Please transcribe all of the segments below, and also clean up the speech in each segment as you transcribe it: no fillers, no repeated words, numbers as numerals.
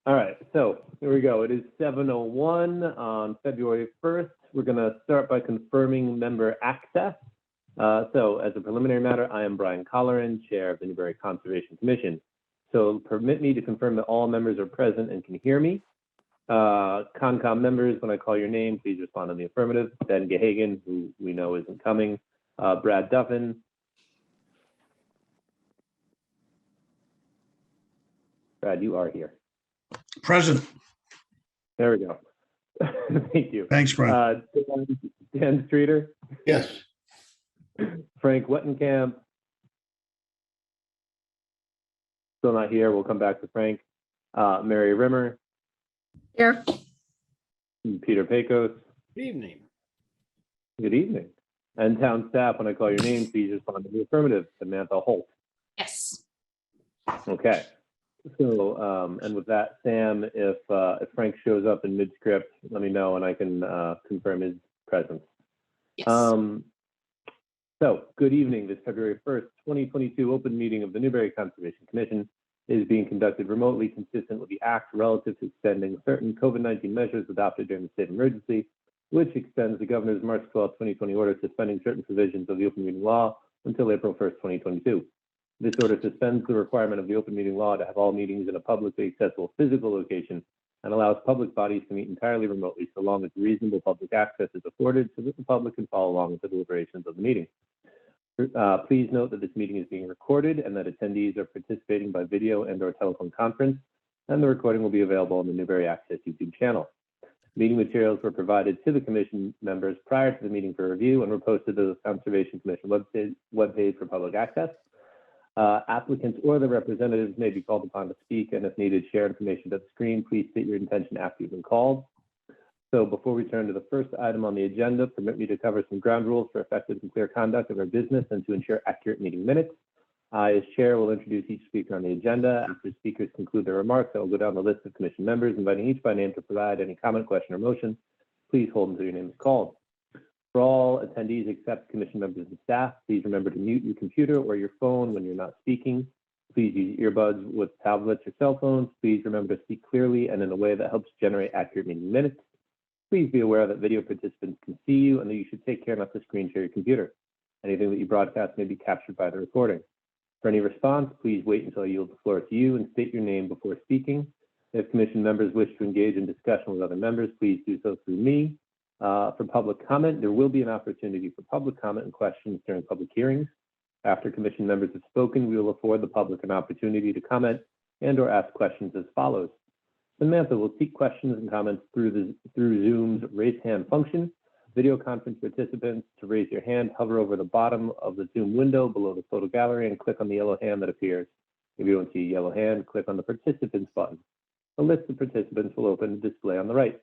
All right, so here we go. It is 7:01 on February 1st. We're going to start by confirming member access. So as a preliminary matter, I am Brian Colleran, Chair of the Newbury Conservation Commission. So permit me to confirm that all members are present and can hear me. Concom members, when I call your name, please respond in the affirmative. Ben Gahagan, who we know isn't coming. Brad Duffin. Brad, you are here. Present. There we go. Thank you. Thanks, Brian. Dan Streeter. Yes. Frank Wettenkamp. Still not here. We'll come back to Frank. Mary Rimmer. Here. Peter Pecos. Good evening. Good evening. And town staff, when I call your name, please respond to the affirmative. Samantha Holt. Yes. Okay. So, and with that, Sam, if Frank shows up in mid-script, let me know and I can confirm his presence. Yes. So, good evening. This February 1st, 2022 open meeting of the Newbury Conservation Commission is being conducted remotely consistent with the Act relative to extending certain COVID-19 measures adopted during the state of emergency, which extends the Governor's March 12, 2020 order suspending certain provisions of the open meeting law until April 1st, 2022. This order suspends the requirement of the open meeting law to have all meetings in a publicly accessible physical location and allows public bodies to meet entirely remotely so long as reasonable public access is afforded so that the public can follow along with the deliberations of the meeting. Please note that this meeting is being recorded and that attendees are participating by video and/or telephone conference, and the recording will be available on the Newbury Access YouTube channel. Meeting materials were provided to the commission members prior to the meeting for review and were posted to the Conservation Commission webpage for public access. Applicants or their representatives may be called upon to speak, and if needed, share information at the screen. Please state your intention after you've been called. So before we turn to the first item on the agenda, permit me to cover some ground rules for effective and clear conduct of our business and to ensure accurate meeting minutes. I, as chair, will introduce each speaker on the agenda. After speakers conclude their remarks, I will go down the list of commission members, inviting each by name to provide any comment, question, or motion. Please hold until your name is called. For all attendees except commission members and staff, please remember to mute your computer or your phone when you're not speaking. Please use earbuds with tablets or cell phones. Please remember to speak clearly and in a way that helps generate accurate meeting minutes. Please be aware that video participants can see you and that you should take care not to screen share your computer. Anything that you broadcast may be captured by the recording. For any response, please wait until I yield the floor to you and state your name before speaking. If commission members wish to engage in discussion with other members, please do so through me. For public comment, there will be an opportunity for public comment and questions during public hearings. After commission members have spoken, we will afford the public an opportunity to comment and/or ask questions as follows. Samantha will seek questions and comments through Zoom's raise hand function. Video conference participants, to raise your hand, hover over the bottom of the Zoom window below the photo gallery and click on the yellow hand that appears. If you don't see a yellow hand, click on the participants button. A list of participants will open and display on the right.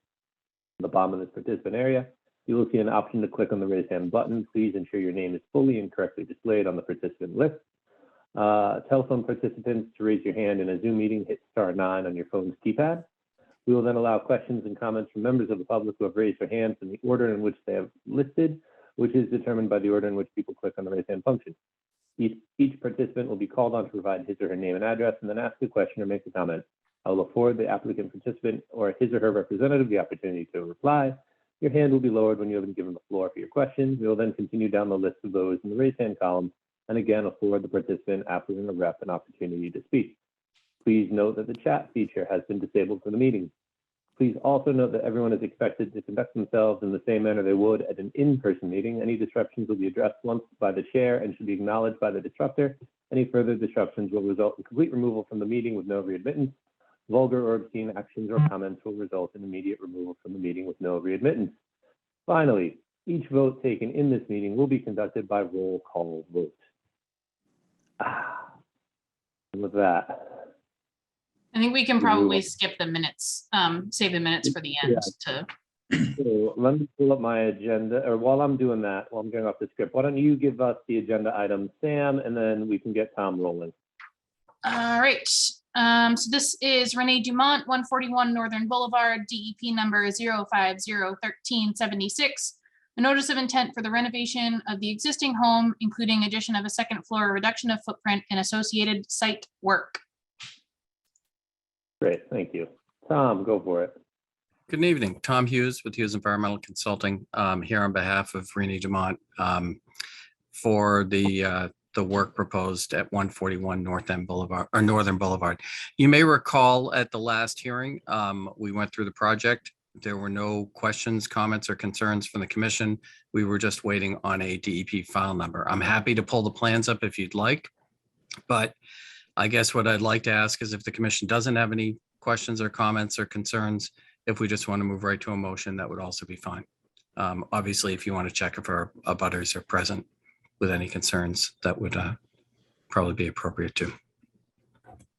On the bottom of this participant area, you will see an option to click on the raise hand button. Please ensure your name is fully and correctly displayed on the participant list. Telephone participants, to raise your hand in a Zoom meeting, hit *9 on your phone's keypad. We will then allow questions and comments from members of the public who have raised their hands in the order in which they have listed, which is determined by the order in which people click on the raise hand function. Each participant will be called on to provide his or her name and address and then ask a question or make a comment. I will afford the applicant participant or his or her representative the opportunity to reply. Your hand will be lowered when you have been given the floor for your question. We will then continue down the list of those in the raise hand column and again afford the participant, applicant, or rep an opportunity to speak. Please note that the chat feature has been disabled for the meeting. Please also note that everyone is expected to conduct themselves in the same manner they would at an in-person meeting. Any disruptions will be addressed once by the chair and should be acknowledged by the disruptor. Any further disruptions will result in complete removal from the meeting with no readmittance. Vulgar or obscene actions or comments will result in immediate removal from the meeting with no readmittance. Finally, each vote taken in this meeting will be conducted by roll call vote. And with that, I think we can probably skip the minutes, save the minutes for the end. So let me pull up my agenda, or while I'm doing that, while I'm getting off the script, why don't you give us the agenda item, Sam, and then we can get Tom rolling. All right. So this is Renee Dumont, 141 Northern Boulevard, DEP number 0501376. A notice of intent for the renovation of the existing home, including addition of a second floor, reduction of footprint, and associated site work. Great, thank you. Tom, go for it. Good evening. Tom Hughes with Hughes Environmental Consulting, here on behalf of Renee Dumont for the work proposed at 141 North End Boulevard or Northern Boulevard. You may recall at the last hearing, we went through the project. There were no questions, comments, or concerns from the commission. We were just waiting on a DEP file number. I'm happy to pull the plans up if you'd like, but I guess what I'd like to ask is if the commission doesn't have any questions or comments or concerns, if we just want to move right to a motion, that would also be fine. Obviously, if you want to check if our abutters are present with any concerns, that would probably be appropriate too.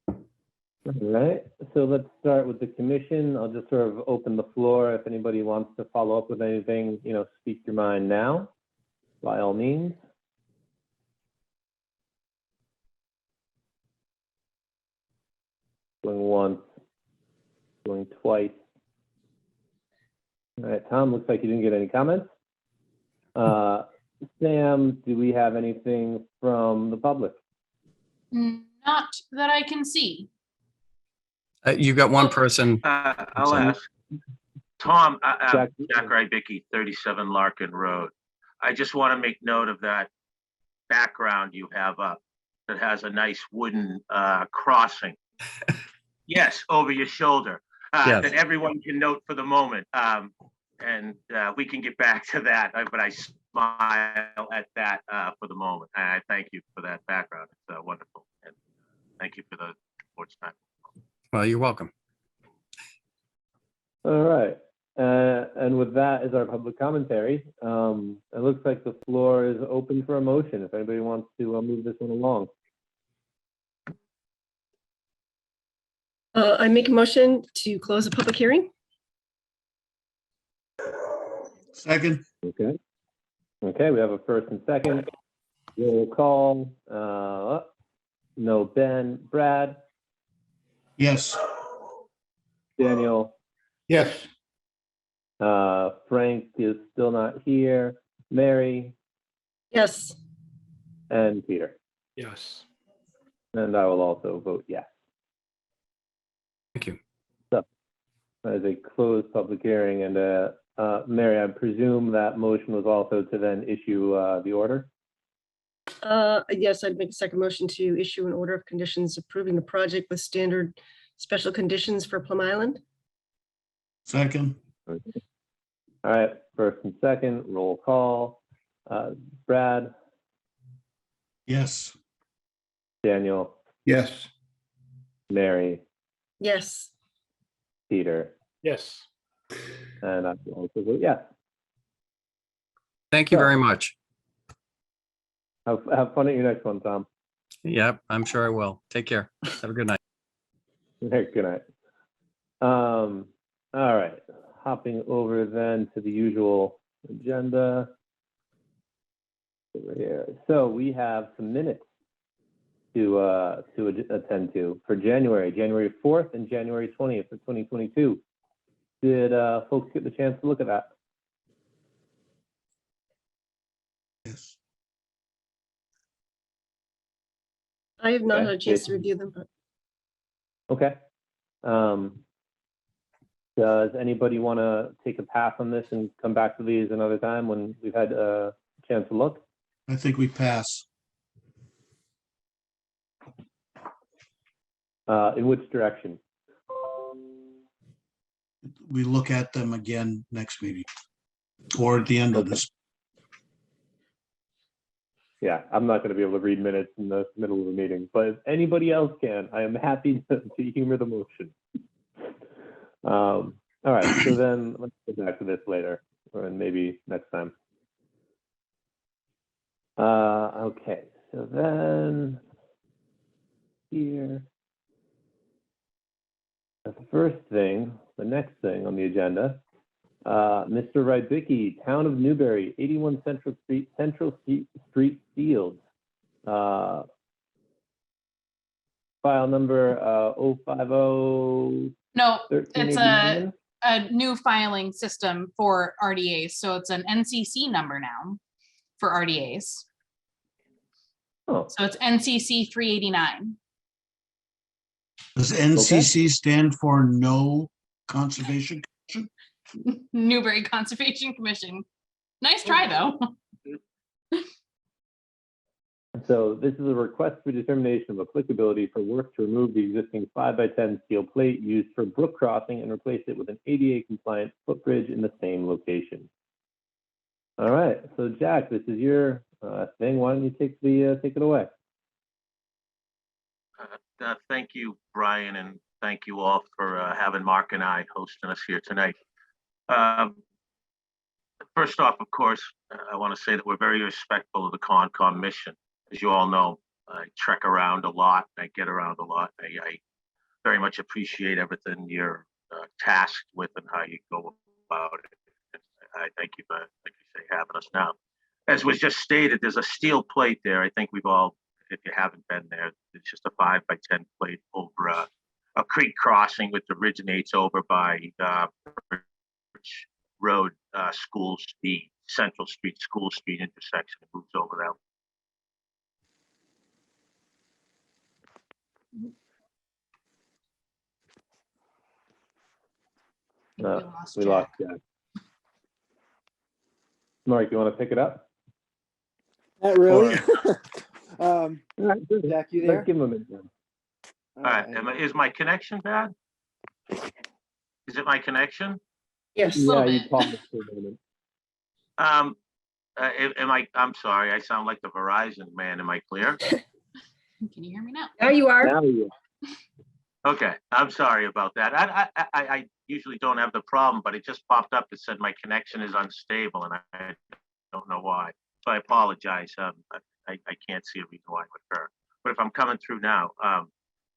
All right, so let's start with the commission. I'll just sort of open the floor. If anybody wants to follow up with anything, speak your mind now, by all means. Going once, going twice. All right, Tom, looks like you didn't get any comments. Sam, do we have anything from the public? Not that I can see. You got one person. I'll ask. Tom, Jack Rybicki, 37 Larkin Road. I just want to make note of that background you have up that has a nice wooden crossing. Yes, over your shoulder. Yes. That everyone can note for the moment. And we can get back to that, but I smile at that for the moment. And I thank you for that background. It's wonderful. And thank you for the sports time. Well, you're welcome. All right, and with that is our public commentary. It looks like the floor is open for a motion. If anybody wants to move this one along. I make a motion to close the public hearing. Second. Okay. Okay, we have a first and second. Roll call. No, Ben. Brad. Yes. Daniel. Yes. Frank is still not here. Mary Yes. and Peter. Yes. And I will also vote yes. Thank you. That is a closed public hearing. And Mary, I presume that motion was also to then issue the order? Yes, I'd make a second motion to issue an order of conditions approving the project with standard special conditions for Plum Island. Second. Okay. All right, first and second, roll call. Brad, Yes. Daniel, Yes. Mary, Yes. Peter, Yes. and I will also vote yes. Thank you very much. Have fun at your next one, Tom. Yep, I'm sure I will. Take care. Have a good night. Good night. All right, hopping over then to the usual agenda. Over here. So we have some minutes to attend to for January 4th and January 20th of 2022. Did folks get the chance to look at that? Yes. I have not Okay. had a chance to review them, but Okay. Does anybody want to take a pass on this and come back to these another time when we've had a chance to look? I think we pass. In which direction? We look at them again next meeting or at the end of this. Yeah, I'm not going to be able to read minutes in the middle of a meeting, but if anybody else can, I am happy to humor the motion. All right, so then let's get back to this later, or maybe next time. Okay, so then here, the next thing on the agenda, Mr. Rybicki, Town of Newbury, 81 Central Street Fields. File number 050. No, it's 1389. a new filing system for RDAs. So it's an NCC number now for RDAs. Oh, So it's NCC 389. Does NCC stand for no Conservation Commission? Newbury Conservation Commission. Nice try, though. So this is a request for determination of applicability for work to remove the existing 5x10 steel plate used for brook crossing and replace it with an ADA compliant footbridge in the same location. All right, so Jack, this is your thing. Why don't you take it away? Thank you, Brian, and thank you all for having Mark and I hosting us here tonight. First off, of course, I want to say that we're very respectful of the Concom mission. As you all know, I trek around a lot. I get around a lot. I very much appreciate everything you're tasked with and how you go about it. I thank you for, like you say, having us now. As was just stated, there's a steel plate there. I think we've all, if you haven't been there, it's just a 5x10 plate over a creek crossing, which originates over by Road, School Street, Central Street, School Street intersection. It moves over that. We lost Jack. Mark, you want to pick it up? Not really. All right, good. Jack, you Let's there? give him a minute. Then. All right, is my connection bad? Is it my connection? Yes. Yeah, little you bit. paused for a minute. I'm sorry, I sound like the Verizon man. Am I clear? Can you hear me now? Now you are. Now you. Okay, I'm sorry about that. I usually don't have the problem, but it just popped up that said my connection is unstable, and I don't know why. So I apologize. I can't see a reason why it would occur. But if I'm coming through now,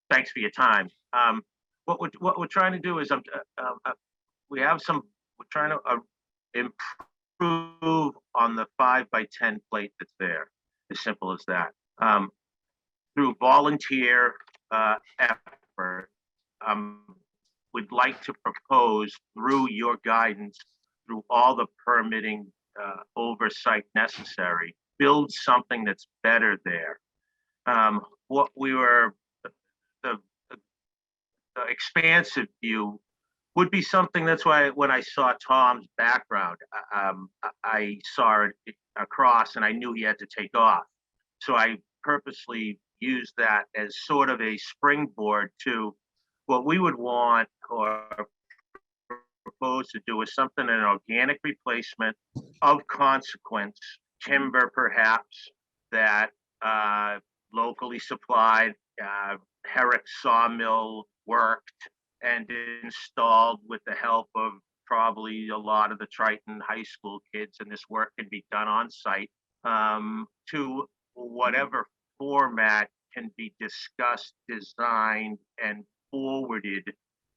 thanks for your time. What we're trying to do is we're trying to improve on the 5x10 plate that's there. As simple as that. Through volunteer effort, would like to propose through your guidance, through all the permitting oversight necessary, build something that's better there. What we were, the expansive view would be something. That's why when I saw Tom's background, I saw it across and I knew he had to take off. So I purposely used that as sort of a springboard to what we would want or propose to do is something, an organic replacement of consequence, timber perhaps, that locally supplied, Herrick sawmill worked and installed with the help of probably a lot of the Triton High School kids, and this work can be done on site to whatever format can be discussed, designed, and forwarded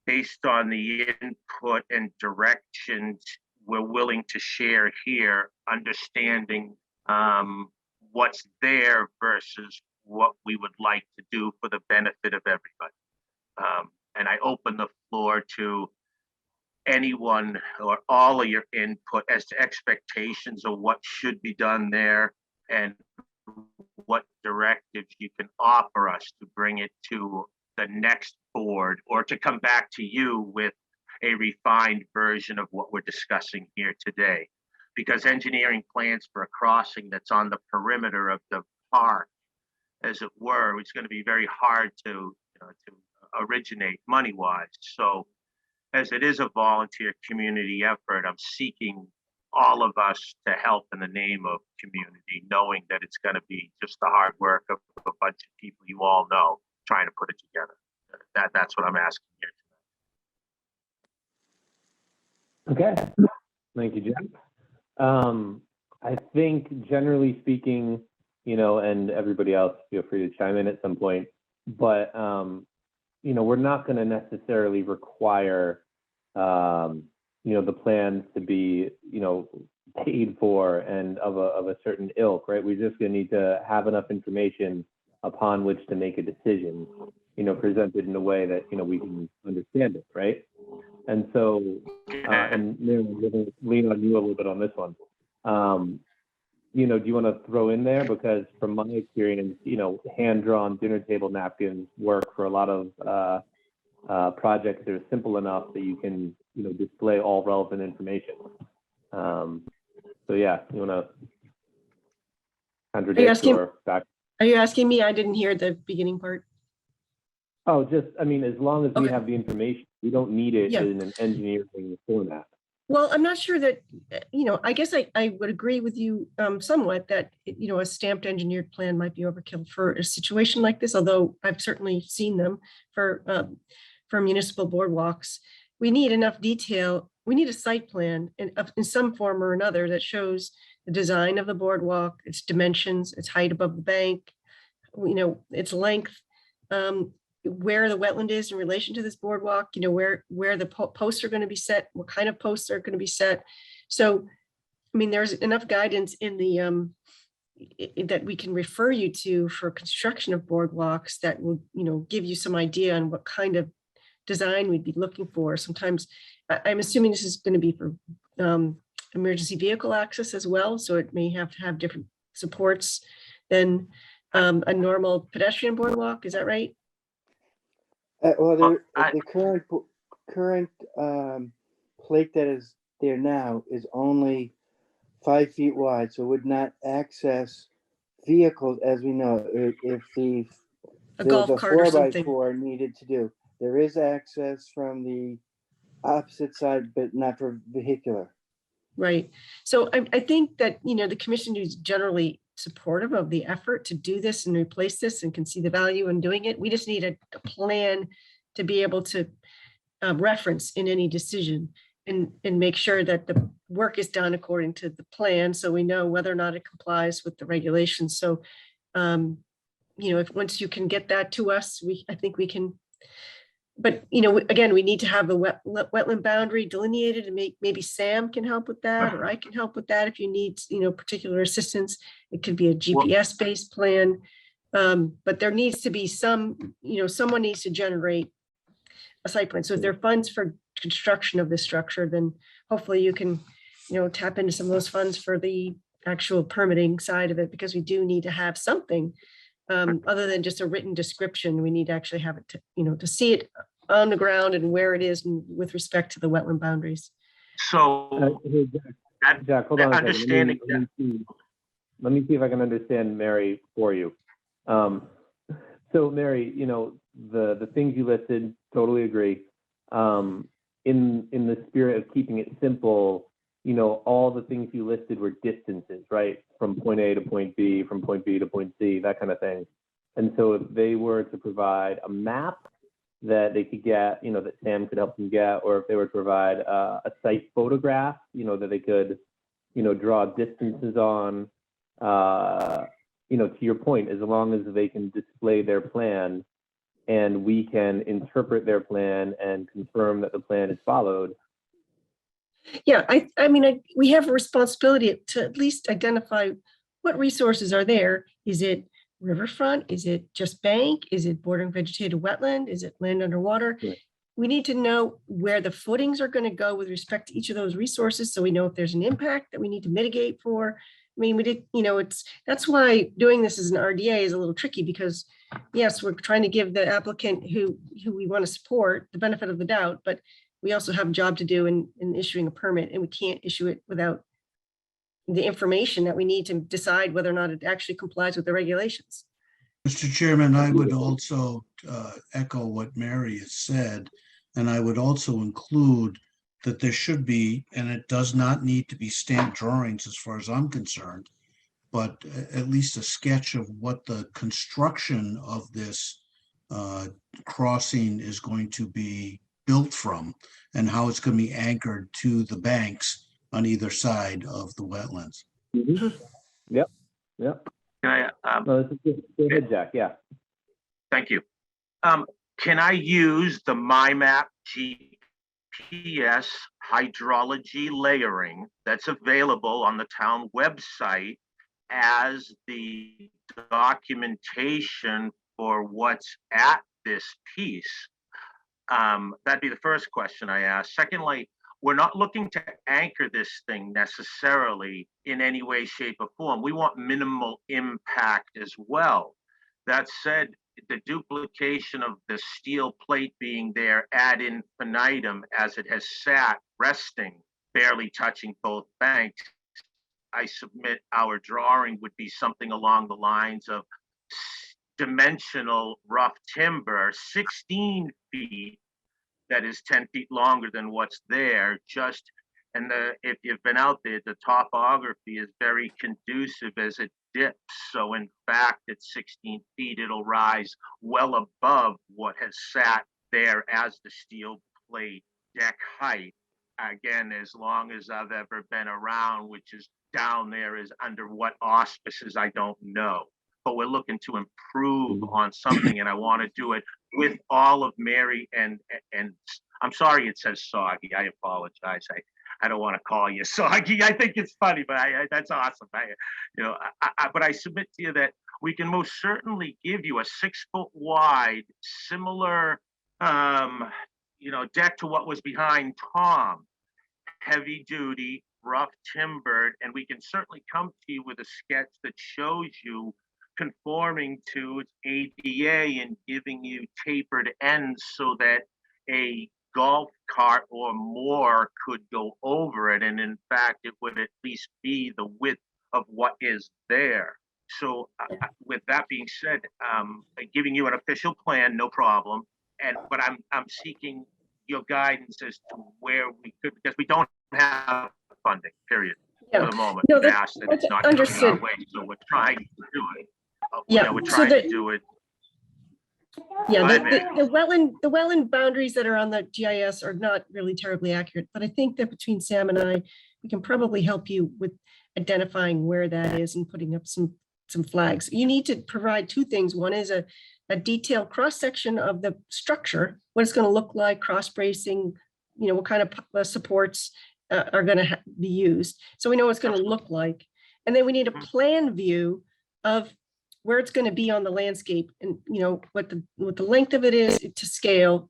based on the input and directions we're willing to share here, understanding what's there versus what we would like to do for the benefit of everybody. And I open the floor to anyone or all of your input as to expectations of what should be done there and what directives you can offer us to bring it to the next board or to come back to you with a refined version of what we're discussing here today. Because engineering plans for a crossing that's on the perimeter of the park, as it were, it's going to be very hard to originate money-wise. So as it is a volunteer community effort, I'm seeking all of us to help in the name of community, knowing that it's going to be just the hard work of a bunch of people you all know trying to put it together. That's what I'm asking here tonight. Okay, thank you, Jack. I think generally speaking, and everybody else feel free to chime in at some point, but we're not going to necessarily require the plans to be paid for and of a certain ilk, right? We're just going to need to have enough information upon which to make a decision, presented in a way that we can understand it, right? And so, and Miriam, I'm going to lean on you a little bit on this one. Do you want to throw in there, because from my experience, hand-drawn dinner table napkins work for a lot of projects that are simple enough that you can, display all relevant information. So yeah, you want to contradict asking- or back? Are you asking me? I didn't hear the beginning part. Oh, just, as long as we Okay. have the information, we don't need it Yeah. in an engineering format. Well, I'm not sure that, I guess I would agree with you somewhat that, a stamped engineered plan might be overkill for a situation like this, although I've certainly seen them for municipal boardwalks. We need enough detail. We need a site plan in some form or another that shows the design of the boardwalk, its dimensions, its height above the bank, its length, where the wetland is in relation to this boardwalk, where the posts are going to be set, what kind of posts are going to be set. So, there's enough guidance in the that we can refer you to for construction of boardwalks that will, give you some idea on what kind of design we'd be looking for. Sometimes I'm assuming this is going to be for emergency vehicle access as well, so it may have to have different supports than a normal pedestrian boardwalk. Is that right? Well, I- the current plate that is there now is only 5 feet wide, so would not access vehicles as we know. If A there golf was a cart or 4x4 something. needed to do, there is access from the opposite side, but not for vehicular. Right. So I think that, the commission is generally supportive of the effort to do this and replace this and can see the value in doing it. We just need a plan to be able to reference in any decision and make sure that the work is done according to the plan. So we know whether or not it complies with the regulations. So, if once you can get that to us, I think we can. But, again, we need to have the wetland boundary delineated, and maybe Sam can help with that, or I can help with that if you need, particular assistance. It could be a GPS-based plan. But there needs to be someone needs to generate a site plan. So if there are funds for construction of this structure, then hopefully you can, tap into some of those funds for the actual permitting side of it, because we do need to have something other than just a written description. We need to actually have it to see it on the ground and where it is with respect to the wetland boundaries. So Hey, Jack, hold on a second. understanding Let me see if I can understand Mary for you. So Mary, the things you listed, totally agree. In the spirit of keeping it simple, all the things you listed were distances, right? From point A to point B, from point B to point C, that kind of thing. And so if they were to provide a map that they could get, that Sam could help them get, or if they were to provide a site photograph, that they could, draw distances on, to your point, as long as they can display their plan and we can interpret their plan and confirm that the plan is followed. Yeah, we have a responsibility to at least identify what resources are there. Is it riverfront? Is it just bank? Is it bordering vegetated wetland? Is it land underwater? Right. We need to know where the footings are going to go with respect to each of those resources, so we know if there's an impact that we need to mitigate for. That's why doing this as an RDA is a little tricky, because yes, we're trying to give the applicant who we want to support the benefit of the doubt, but we also have a job to do in issuing a permit, and we can't issue it without the information that we need to decide whether or not it actually complies with the regulations. Mr. Chairman, I would also echo what Mary has said, and I would also include that there should be, and it does not need to be stamped drawings as far as I'm concerned, but at least a sketch of what the construction of this crossing is going to be built from and how it's going to be anchored to the banks on either side of the wetlands. Mm-hmm. Yep. Can I, No, this is good. Go ahead, Jack. Yeah. thank you. Can I use the MyMap GPS hydrology layering that's available on the town website as the documentation for what's at this piece? That'd be the first question I ask. Secondly, we're not looking to anchor this thing necessarily in any way, shape, or form. We want minimal impact as well. That said, the duplication of the steel plate being there ad infinitum as it has sat resting, barely touching both banks, I submit our drawing would be something along the lines of dimensional rough timber, 16 feet, that is 10 feet longer than what's there. Just, and if you've been out there, the topography is very conducive as it dips. So in fact, at 16 feet, it'll rise well above what has sat there as the steel plate deck height. Again, as long as I've ever been around, which is down there, is under what auspices, I don't know. But we're looking to improve on something, and I want to do it with all of Mary and I'm sorry it says soggy. I apologize. I don't want to call you soggy. I think it's funny, but that's awesome. But I submit to you that we can most certainly give you a 6-foot wide, similar, deck to what was behind Tom, heavy duty, rough timbered, and we can certainly come to you with a sketch that shows you conforming to its ADA and giving you tapered ends so that a golf cart or more could go over it. And in fact, it would at least be the width of what is there. So with that being said, giving you an official plan, no problem. But I'm seeking your guidance as to where we could, because we don't have funding, period, for the moment. No, We've asked and it's not coming our way, so we're trying to do it. We're trying to do it. Yeah, the wetland boundaries that are on the GIS are not really terribly accurate, but I think that between Sam and I, we can probably help you with identifying where that is and putting up some flags. You need to provide two things. One is a detailed cross-section of the structure, what it's going to look like, cross bracing, what kind of supports are going to be used. So we know what it's going to look like. And then we need a plan view of where it's going to be on the landscape and, what the length of it is to scale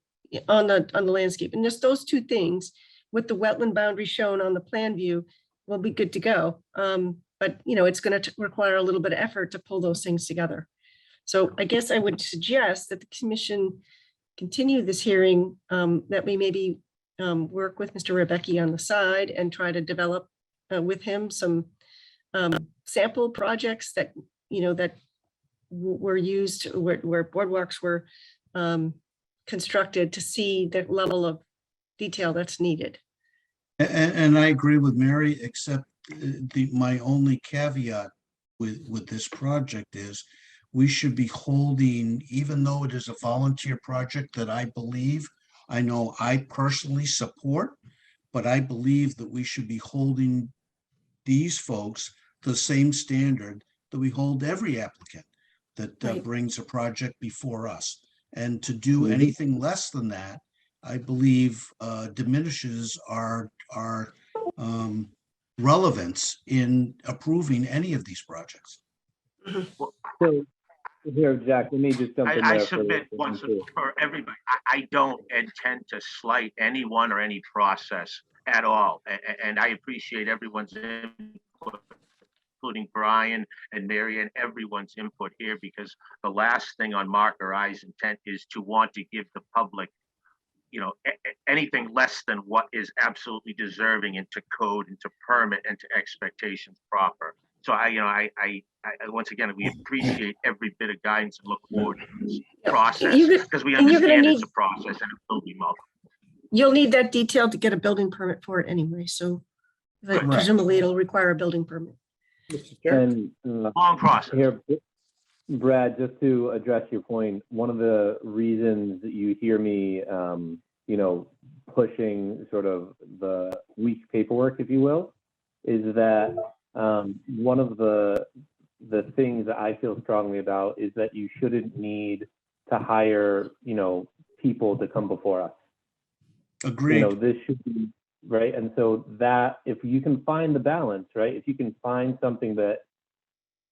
on the landscape. And just those two things with the wetland boundary shown on the plan view will be good to go. But, it's going to require a little bit of effort to pull those things together. So I guess I would suggest that the commission continue this hearing, that we maybe work with Mr. Rebecki on the side and try to develop with him some sample projects that, that were used where boardwalks were constructed to see the level of detail that's needed. And I agree with Mary, except my only caveat with this project is we should be holding, even though it is a volunteer project that I know I personally support, but I believe that we should be holding these folks the same standard that we hold every applicant that brings a project before us. And to do anything less than that, I believe diminishes our relevance in approving any of these projects. So here, Jack, let me just jump in there. I submit once for everybody. I don't intend to slight anyone or any process at all. And I appreciate everyone's input, including Brian and Mary and everyone's input here, because the last thing on Mark or I's intent is to want to give the public, anything less than what is absolutely deserving into code, into permit, and to expectations proper. So I once again, we appreciate every bit of guidance and look forward to this process, because we understand it's a process and it will be multiple. You'll need that detail to get a building permit for it anyway. So presumably it'll require a building permit. And Long process. Here, Brad, just to address your point, one of the reasons that you hear me, pushing sort of the weak paperwork, if you will, is that one of the things that I feel strongly about is that you shouldn't need to hire, people to come before us. Agreed. This should be right. And so that if you can find the balance, right, if you can find something that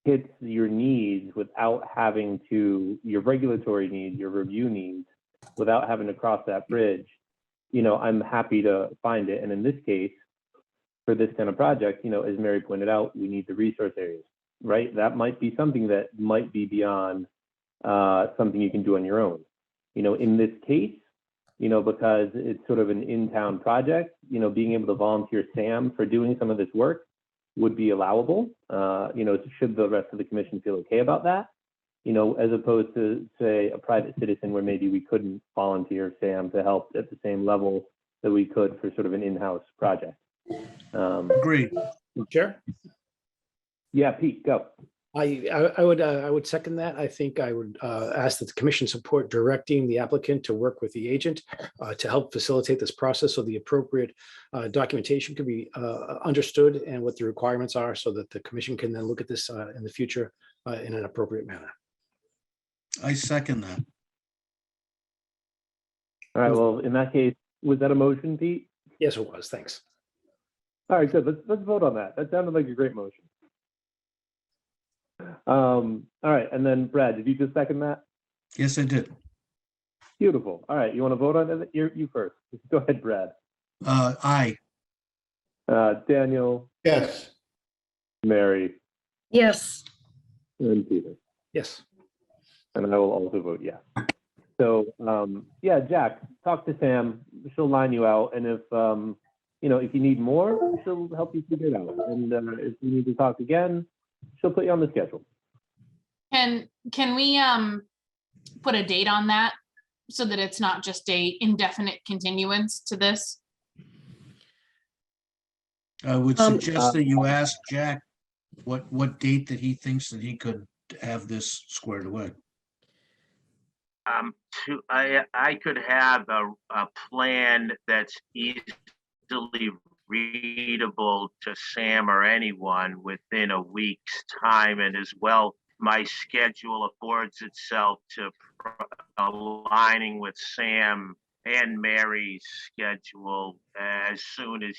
hits your needs without having to, your regulatory needs, your review needs, without having to cross that bridge, I'm happy to find it. And in this case, for this kind of project, as Mary pointed out, we need the resource areas, right? That might be something that might be beyond something you can do on your own. In this case, because it's sort of an in-town project, being able to volunteer Sam for doing some of this work would be allowable, should the rest of the commission feel okay about that, as opposed to, say, a private citizen where maybe we couldn't volunteer Sam to help at the same level that we could for sort of an in-house project. Agreed. Chair? Yeah, Pete, go. I would second that. I think I would ask that the commission support directing the applicant to work with the agent to help facilitate this process so the appropriate documentation can be understood and what the requirements are so that the commission can then look at this in the future in an appropriate manner. I second that. All right, well, in that case, was that a motion, Pete? Yes, it was. Thanks. All right, good. Let's vote on that. That sounded like a great motion. All right, and then Brad, did you just second that? Yes, I did. Beautiful. All right, you want to vote on it? You first. Go ahead, Brad. Aye. Daniel, Yes. Mary, Yes. and Peter. Yes. And I will also vote yes. So, yeah, Jack, talk to Sam. She'll line you out, and if if you need more, she'll help you figure it out. And if you need to talk again, she'll put you on the schedule. And can we put a date on that so that it's not just a indefinite continuance to this? I would suggest that you ask Jack what date that he thinks that he could have this squared away. I could have a plan that's easily readable to Sam or anyone within a week's time, and as well, my schedule affords itself to aligning with Sam and Mary's schedule as soon as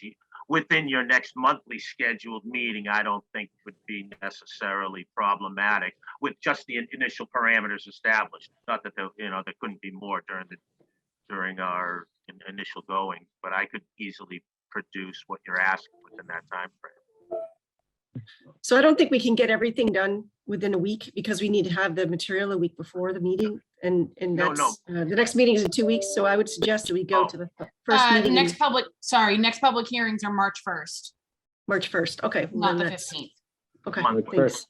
within your next monthly scheduled meeting. I don't think would be necessarily problematic with just the initial parameters established. Not that there couldn't be more during our initial going, but I could easily produce what you're asking within that time frame. So I don't think we can get everything done within a week because we need to have the material a week before the meeting. And No. that's, the next meeting is in 2 weeks. So I would suggest that we go to the first meeting. Next public hearings are March 1st, March 1st. Okay. well, not then the that's- 15th. Okay, March thanks.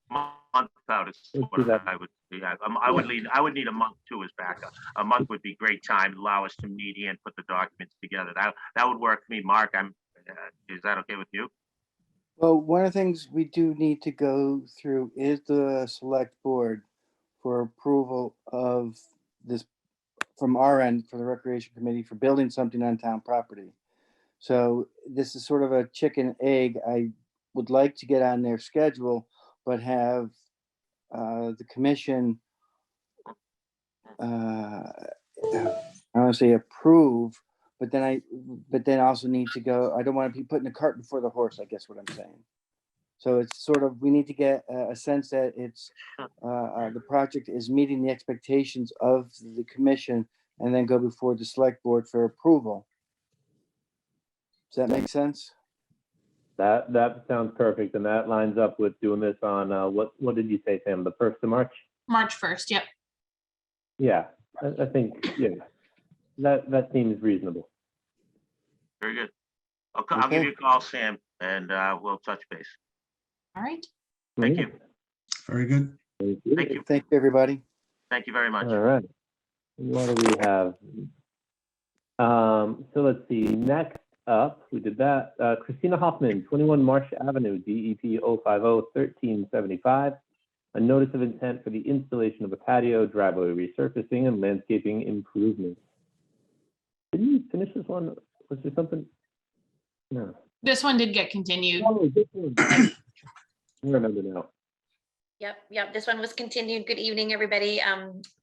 Month out is Let's what do that. I would. Yeah, I would need a month too as backup. A month would be great time to allow us to meet and put the documents together. That would work for me. Mark, is that okay with you? Well, one of the things we do need to go through is the select board for approval of this from our end for the Recreation Committee for building something on town property. So this is sort of a chicken egg. I would like to get on their schedule, but have the commission, I want to say approve, but then also need to go, I don't want to be putting the cart before the horse, I guess what I'm saying. So it's sort of, we need to get a sense that it's, the project is meeting the expectations of the commission and then go before the select board for approval. Does that make sense? That sounds perfect, and that lines up with doing this on what did you say, Sam? The 1st of March? March 1st, yep. Yeah, I think that seems reasonable. Very good. I'll give you a call, Sam, and we'll touch base. All right. Thank you. Very good. Thank you. Thank you, everybody. Thank you very much. All right. What do we have? So let's see. Next up, we did that. Christina Hoffman, 21 Marsh Avenue, DEP 050-1375. A notice of intent for the installation of a patio, driveway resurfacing, and landscaping improvements. Didn't you finish this one? Was there something? No. This one did get continued. Oh, this one. I remember now. Yep. This one was continued. Good evening, everybody.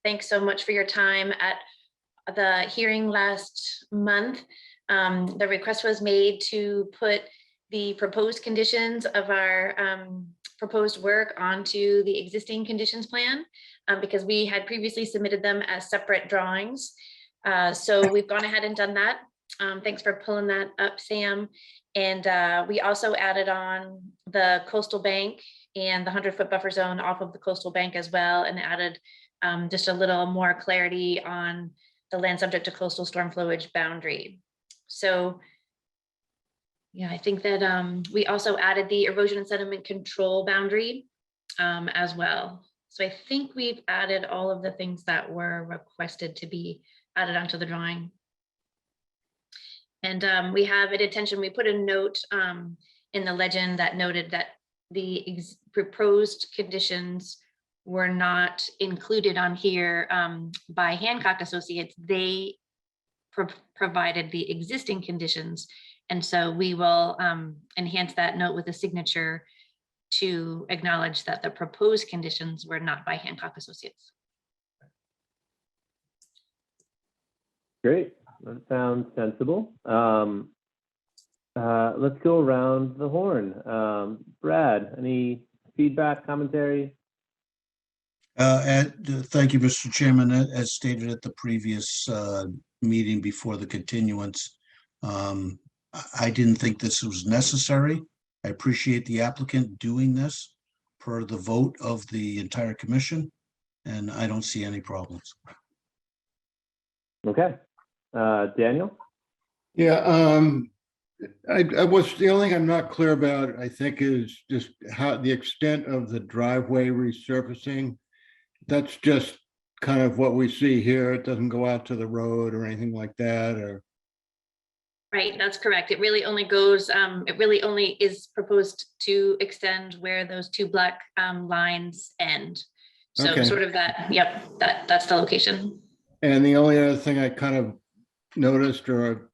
Thanks so much for your time at the hearing last month. The request was made to put the proposed conditions of our proposed work onto the existing conditions plan because we had previously submitted them as separate drawings. So we've gone ahead and done that. Thanks for pulling that up, Sam. And we also added on the coastal bank and the 100-foot buffer zone off of the coastal bank as well, and added just a little more clarity on the land subject to coastal storm flowage boundary. So yeah, I think that we also added the erosion and sediment control boundary as well. So I think we've added all of the things that were requested to be added onto the drawing. And we have an intention, we put a note in the legend that noted that the proposed conditions were not included on here by Hancock Associates. They provided the existing conditions. And so we will enhance that note with a signature to acknowledge that the proposed conditions were not by Hancock Associates. Great, that sounds sensible. Let's go around the horn. Brad, any feedback, commentary? Thank you, Mr. Chairman. As stated at the previous meeting before the continuance, I didn't think this was necessary. I appreciate the applicant doing this per the vote of the entire commission, and I don't see any problems. Okay, Daniel? Yeah, I was, the only thing I'm not clear about, I think, is just how the extent of the driveway resurfacing. That's just kind of what we see here. It doesn't go out to the road or anything like that, or. Right, that's correct. It really only goes, it really only is proposed to extend where those two black lines end. So Okay. sort of that, yep, that's the location. And the only other thing I kind of noticed, or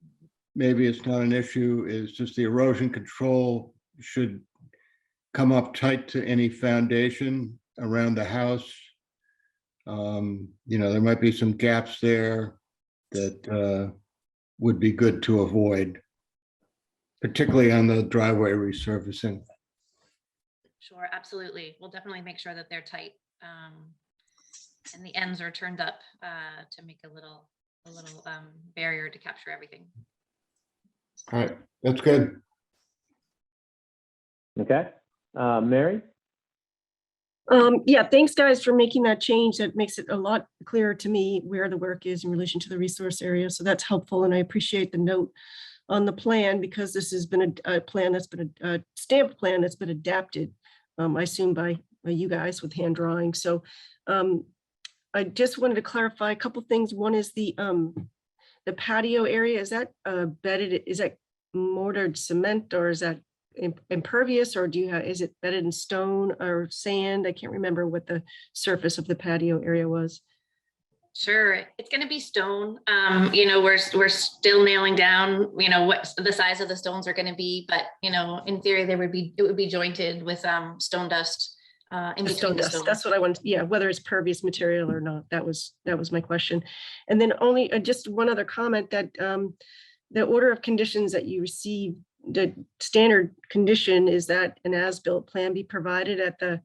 maybe it's not an issue, is just the erosion control should come up tight to any foundation around the house. You know, there might be some gaps there that would be good to avoid, particularly on the driveway resurfacing. Sure, absolutely. We'll definitely make sure that they're tight. And the ends are turned up to make a little barrier to capture everything. All right, that's good. Okay, Mary? Yeah, thanks guys for making that change. That makes it a lot clearer to me where the work is in relation to the resource area. So that's helpful. And I appreciate the note on the plan, because this has been a plan that's been a stamped plan that's been adapted, I assume by you guys with hand drawing. So I just wanted to clarify a couple things. One is the patio area. Is that bedded? Is that mortared cement, or is that impervious, or do you have, is it bedded in stone or sand? I can't remember what the surface of the patio area was. Sure, it's going to be stone. You know, we're still nailing down, you know, what the size of the stones are going to be, but you know, in theory, it would be jointed with stone dust in between Stone the dust. stones. That's what I wanted. Yeah, whether it's pervious material or not. That was my question. And then only just one other comment, that the order of conditions that you received, the standard condition is that an as-built plan be provided at the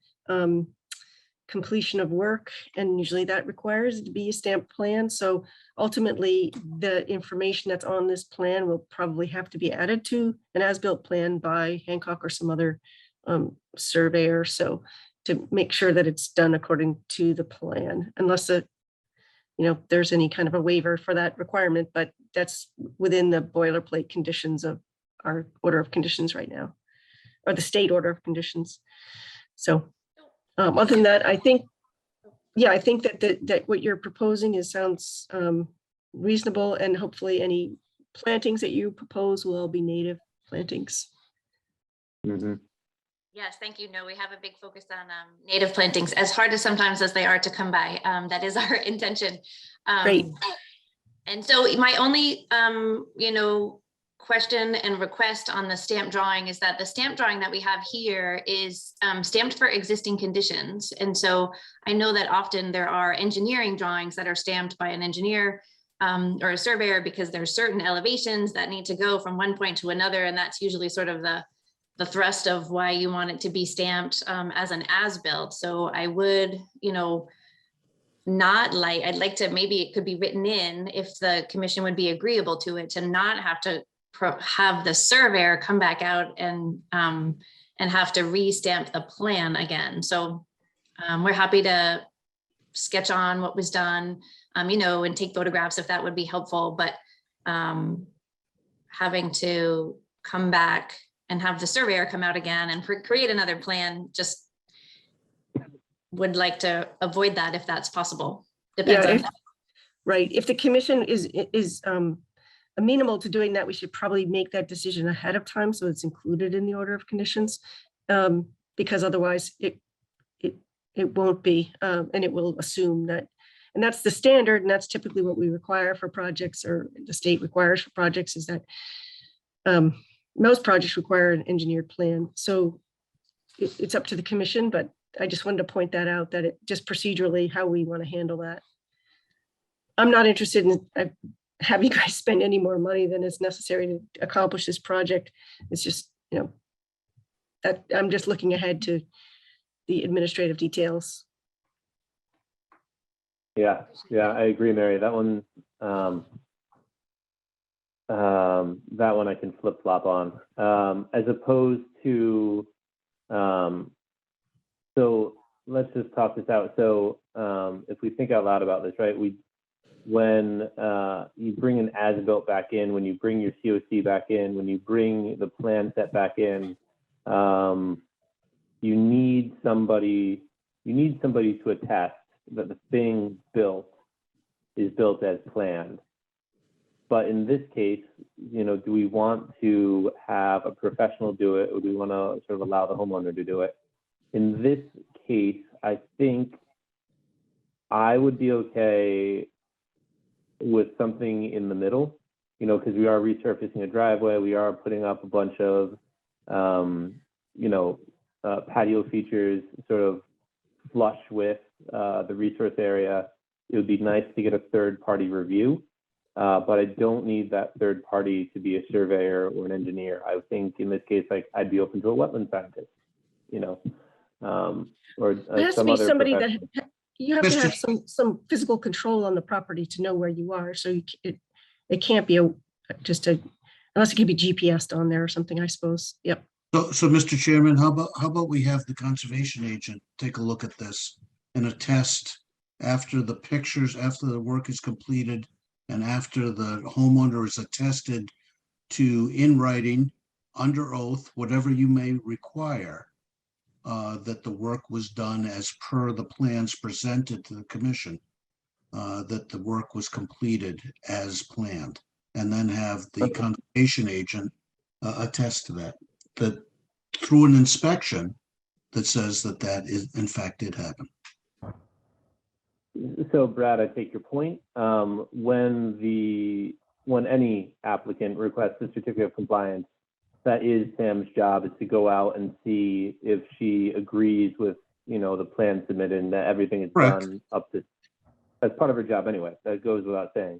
completion of work, and usually that requires it to be a stamped plan. So ultimately, the information that's on this plan will probably have to be added to an as-built plan by Hancock or some other surveyor, so to make sure that it's done according to the plan, unless there's any kind of a waiver for that requirement, but that's within the boilerplate conditions of our order of conditions right now, or the state order of conditions. So other than that, I think that what you're proposing sounds reasonable, and hopefully any plantings that you propose will all be native plantings. Mm-hmm. Yes, thank you. No, we have a big focus on native plantings, as hard as sometimes as they are to come by. That is our intention. Great. And so my only, question and request on the stamp drawing is that the stamp drawing that we have here is stamped for existing conditions. And so I know that often there are engineering drawings that are stamped by an engineer or a surveyor, because there's certain elevations that need to go from one point to another. And that's usually sort of the thrust of why you want it to be stamped as an as-built. So I would, I'd like to, maybe it could be written in, if the commission would be agreeable to it, to not have to have the surveyor come back out and and have to re-stamp the plan again. So we're happy to sketch on what was done, you know, and take photographs if that would be helpful, but having to come back and have the surveyor come out again and create another plan, just would like to avoid that if that's possible. Depends Yeah, on. right. If the commission is amenable to doing that, we should probably make that decision ahead of time so it's included in the order of conditions, because otherwise it won't be, and it will assume that, and that's the standard, and that's typically what we require for projects, or the state requires for projects, is that most projects require an engineered plan. So it's up to the commission, but I just wanted to point that out, that it just procedurally how we want to handle that. I'm not interested in have you guys spend any more money than is necessary to accomplish this project. It's just, you know, that I'm just looking ahead to the administrative details. Yeah, I agree, Mary. That one, I can flip flop on, as opposed to, so let's just talk this out. So if we think out loud about this, right, when you bring an as-built back in, when you bring your COC back in, when you bring the plan set back in, you need somebody to attest that the thing built is built as planned. But in this case, you know, do we want to have a professional do it, or do we want to sort of allow the homeowner to do it? In this case, I think I would be okay with something in the middle, you know, because we are resurfacing a driveway, we are putting up a bunch of, you know, patio features sort of flush with the resource area. It would be nice to get a third-party review, but I don't need that third party to be a surveyor or an engineer. I think in this case, like, I'd be open to a wetland scientist, you know, or There has to some be other somebody that professional. you have to have some physical control on the property to know where you are. So it can't be unless it can be GPSed on there or something, I suppose. Yep. So Mr. Chairman, how about we have the conservation agent take a look at this and attest after the pictures, after the work is completed, and after the homeowner is attested to, in writing, under oath, whatever you may require, that the work was done as per the plans presented to the commission, that the work was completed as planned, and then have the conservation agent attest to that through an inspection that says that is in fact did happen. So Brad, I take your point. When any applicant requests a certificate of compliance, that is Sam's job, is to go out and see if she agrees with, you know, the plan submitted and that everything is Correct. done up to, as part of her job anyway. That goes without saying.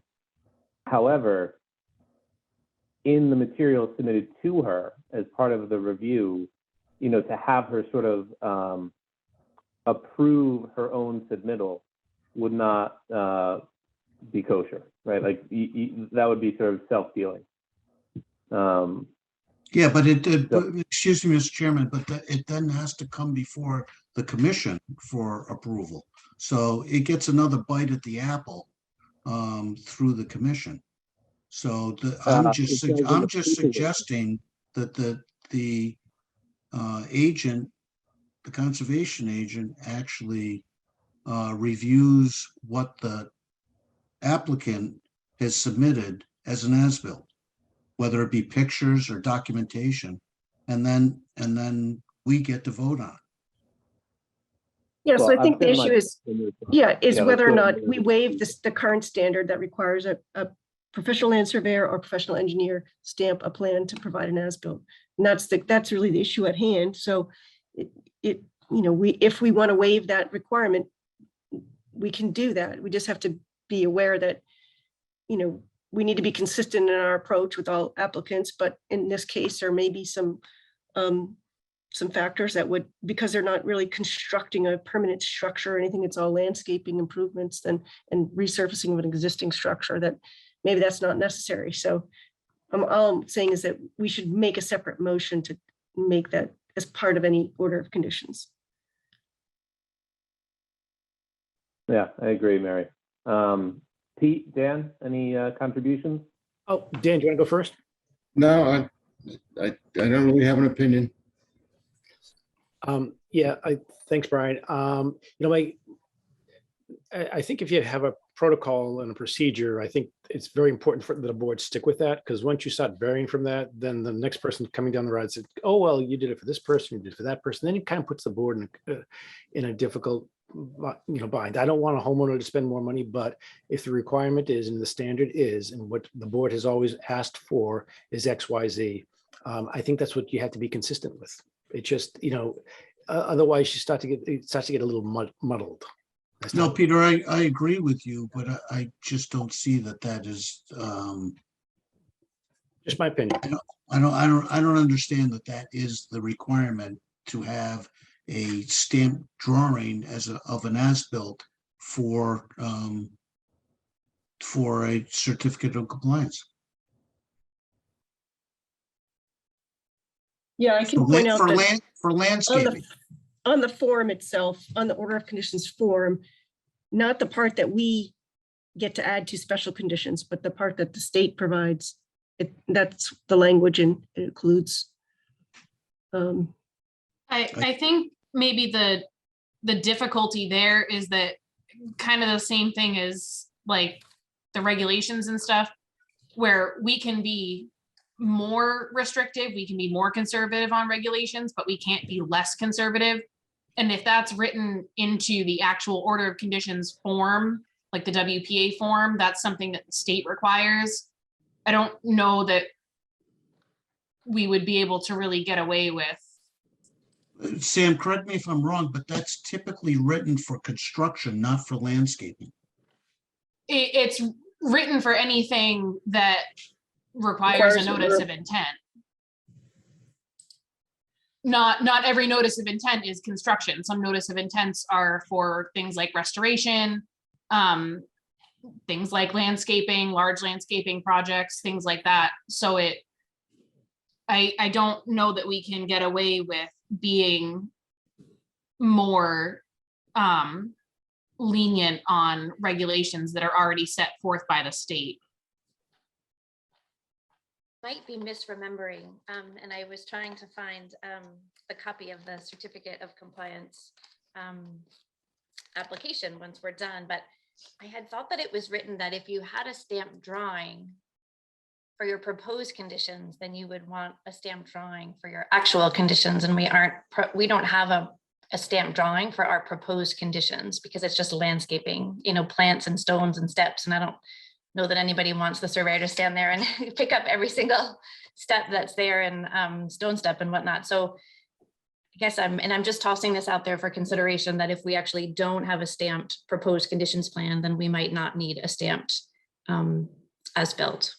However, in the material submitted to her as part of the review, you know, to have her sort of approve her own submittal would not be kosher, right? Like that would be sort of self-dealing. Yeah, but excuse me, Mr. Chairman, but it then has to come before the commission for approval. So it gets another bite at the apple through the commission. So I'm just suggesting that the agent, the conservation agent, actually reviews what the applicant has submitted as an as-built, whether it be pictures or documentation, and then we get to vote on it. Yeah, so Well, I think the issue is whether or not we waive the current standard that requires a professional land surveyor or professional engineer stamp a plan to provide an as-built. And that's really the issue at hand. So you know, if we want to waive that requirement, we can do that. We just have to be aware that, you know, we need to be consistent in our approach with all applicants, but in this case, there may be some factors that would, because they're not really constructing a permanent structure or anything, it's all landscaping improvements and resurfacing of an existing structure, that maybe that's not necessary. So all I'm saying is that we should make a separate motion to make that as part of any order of conditions. Yeah, I agree, Mary. Pete, Dan, any contributions? Oh, Dan, do you want to go first? No, I don't really have an opinion. Yeah, thanks, Brian. I think if you have a protocol and a procedure, I think it's very important for the board stick with that, because once you start varying from that, then the next person coming down the road said, oh, well, you did it for this person, you did it for that person. Then it kind of puts the board in a difficult bind. I don't want a homeowner to spend more money, but if the requirement is and the standard is, and what the board has always asked for is X, Y, Z, I think that's what you have to be consistent with. It just, otherwise you it starts to get a little muddled. No, Peter, I agree with you, but I just don't see that is, just my opinion. I don't understand that is the requirement to have a stamped drawing of an as-built for a certificate of compliance. Yeah, I can point out that for landscaping. on the form itself, on the order of conditions form, not the part that we get to add to special conditions, but the part that the state provides. That's the language, and it includes. I think maybe the difficulty there is that kind of the same thing as like the regulations and stuff, where we can be more restrictive, we can be more conservative on regulations, but we can't be less conservative. And if that's written into the actual order of conditions form, like the WPA form, that's something that the state requires. I don't know that we would be able to really get away with. Sam, correct me if I'm wrong, but that's typically written for construction, not for landscaping. It's written for anything that requires a notice of intent. Not every notice of intent is construction. Some notice of intents are for things like restoration, things like landscaping, large landscaping projects, things like that. So I don't know that we can get away with being more lenient on regulations that are already set forth by the state. Might be misremembering, and I was trying to find the copy of the certificate of compliance application once we're done, but I had thought that it was written that if you had a stamped drawing for your proposed conditions, then you would want a stamped drawing for your actual conditions, and we don't have a stamped drawing for our proposed conditions because it's just landscaping, plants and stones and steps, and I don't know that anybody wants the surveyor to stand there and pick up every single step that's there and stone step and whatnot. So I guess I'm just tossing this out there for consideration that if we actually don't have a stamped proposed conditions plan, then we might not need a stamped as built.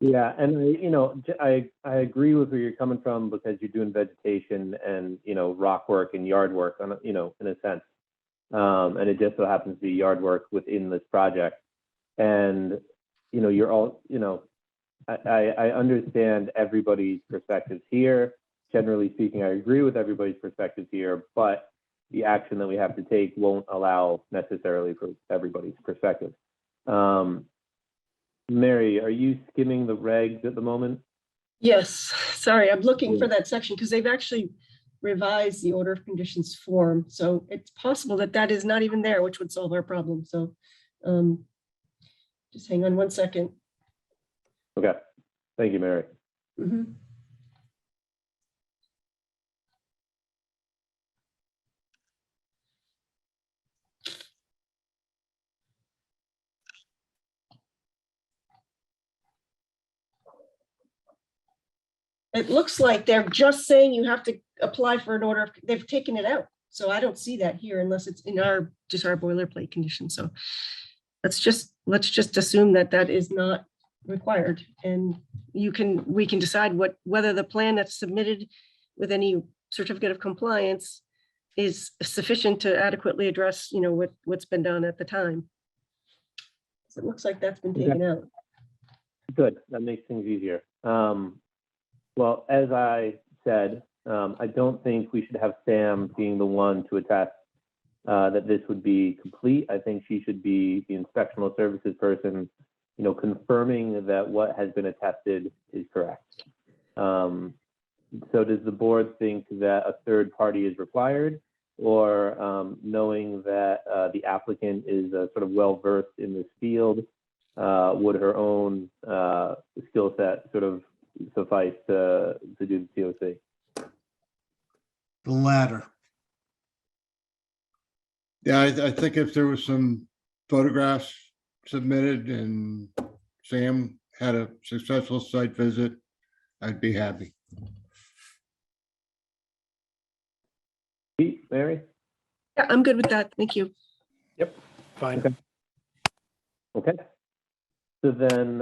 Yeah, and I agree with where you're coming from because you're doing vegetation and rock work and yard work on in a sense, and it just so happens to be yard work within this project, and you're all I understand everybody's perspectives here. Generally speaking, I agree with everybody's perspectives here, but the action that we have to take won't allow necessarily for everybody's perspective. Mary, are you skimming the regs at the moment? Yes, sorry, I'm looking for that section because they've actually revised the order of conditions form. So it's possible that is not even there, which would solve our problem. So just hang on one second. Okay, thank you, Mary. Mm-hmm. It looks like they're just saying you have to apply for an order. They've taken it out. So I don't see that here unless it's in our boilerplate condition. So let's just assume that is not required. And we can decide whether the plan that's submitted with any certificate of compliance is sufficient to adequately address, what's been done at the time. So it looks like that's been taken out. Good, that makes things easier. Well, as I said, I don't think we should have Sam being the one to attest that this would be complete. I think she should be the inspectional services person, confirming that what has been attested is correct. So does the board think that a third party is required, or knowing that the applicant is sort of well-versed in this field, would her own skill set sort of suffice to do the COC? The latter. Yeah, I think if there was some photographs submitted and Sam had a successful site visit, I'd be happy. Pete, Mary? Yeah, I'm good with that. Thank you. Fine. Okay. Okay. So then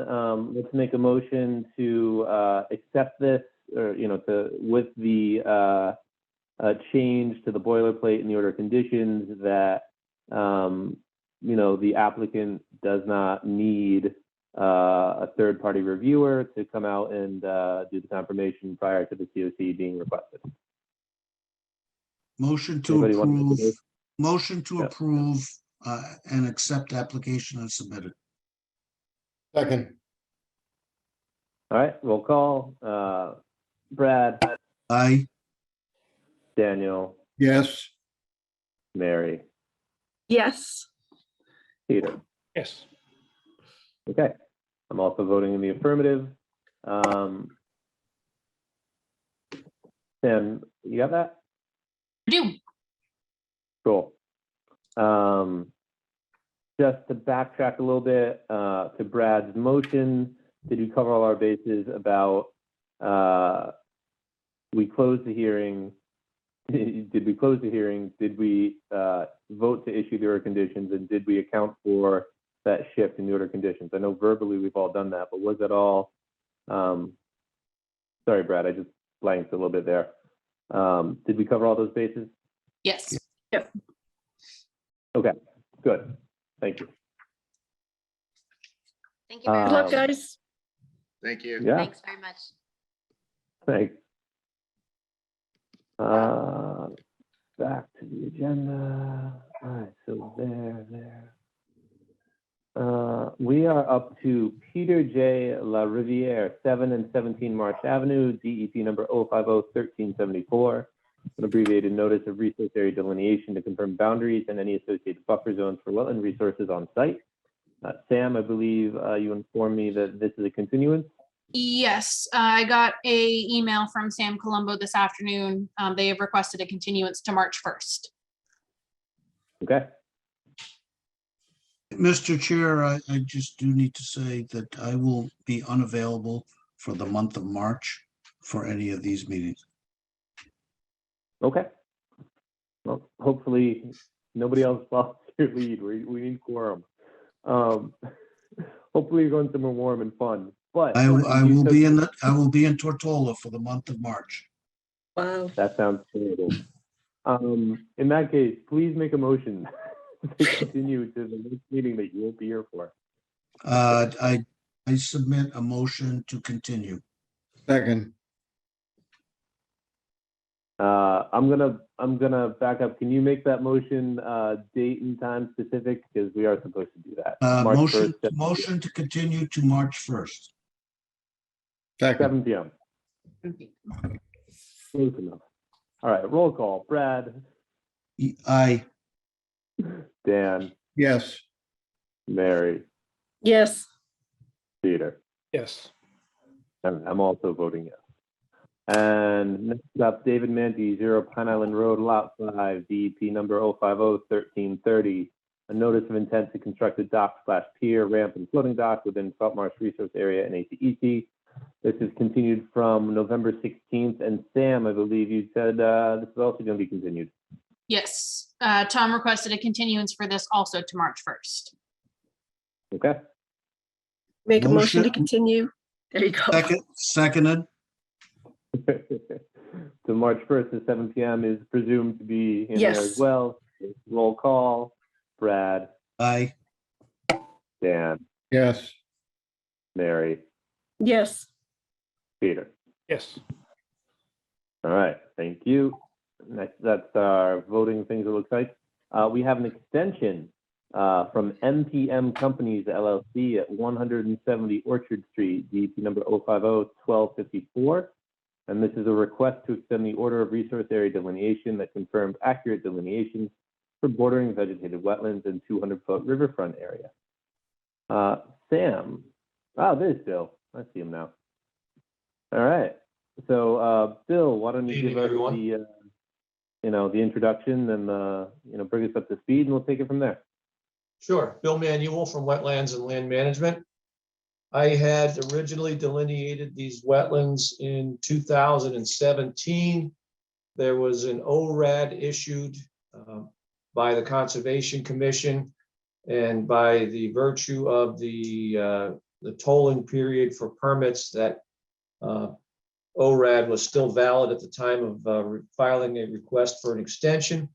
let's make a motion to accept this, or, with the change to the boilerplate in the order of conditions that, the applicant does not need a third-party reviewer to come out and do the confirmation prior to the COC being requested. Motion to Anybody want to make a approve, motion? motion to Yeah. approve and accept application as submitted. Second, All right, roll call. Brad, Aye. Daniel, yes, Mary, Yes. Peter. Yes. Okay, I'm also voting in the affirmative. Sam, you got that? I do. Cool. Just to backtrack a little bit to Brad's motion, did we cover all our bases about we closed the hearing? Did we close the hearing? Did we vote to issue the order conditions, and did we account for that shift in the order conditions? I know verbally we've all done that, but was it all? Sorry, Brad, I just blanked a little bit there. Did we cover all those bases? Yes. Okay, good. Thank you. Thank you very Good luck, much. guys. Thank you. Yeah, Thanks very much. thanks. Back to the agenda. All right, so there. We are up to Peter J. La Riviere, 7 and 17 March Avenue, DEP number 050-1374. An abbreviated notice of resource area delineation to confirm boundaries and any associated buffer zones for wetland resources on site. Sam, I believe you informed me that this is a continuance. Yes, I got a email from Sam Colombo this afternoon. They have requested a continuance to March 1st. Okay, Mr. Chair, I just do need to say that I will be unavailable for the month of March for any of these meetings. okay. Well, hopefully nobody else follows your lead. We need quorum. Hopefully you're going somewhere warm and fun. But I will be in Tortola for the month of March. Wow. that sounds terrible. In that case, please make a motion to continue to the next meeting that you won't be here for. I submit a motion to continue. second, I'm gonna back up. Can you make that motion date and time specific, because we are supposed to do that. March Motion 1st, motion to continue to March 1st. second, 7 p.m. Close enough. All right, roll call. Brad, Aye. Dan, yes, Mary, Yes. Peter. Yes. And I'm also voting yes. And next up, David Manty, 0 Pine Island Road, Lot 5, DEP number 050-1330. A notice of intent to construct a dock/pier, ramp, and floating dock within Salt Marsh Resource Area and ACEC. This is continued from November 16th. And Sam, I believe you said this is also going to be continued. Yes, Tom requested a continuance for this also to March 1st. Okay. Make a motion to Motion. continue. There you go. Seconded. So March 1st at 7 p.m. is presumed to be in there as Yes. well. Roll call. Brad, Aye. Dan, yes, Mary, Yes. Peter. Yes. All right, thank you. Next, that's our voting things, it looks like. We have an extension from MPM Companies LLC at 170 Orchard Street, DP number 050-1254. And this is a request to extend the order of resource area delineation that confirms accurate delineations for bordering vegetated wetlands and 200-foot riverfront area. Sam, there's Bill. I see him now. All right. So, Bill, why don't you Evening, give us everyone. the introduction and bring us up to speed, and we'll take it from there. Sure. Bill Manuel from Wetlands and Land Management. I had originally delineated these wetlands in 2017. There was an ORAD issued by the Conservation Commission, and by the virtue of the tolling period for permits, that ORAD was still valid at the time of filing a request for an extension.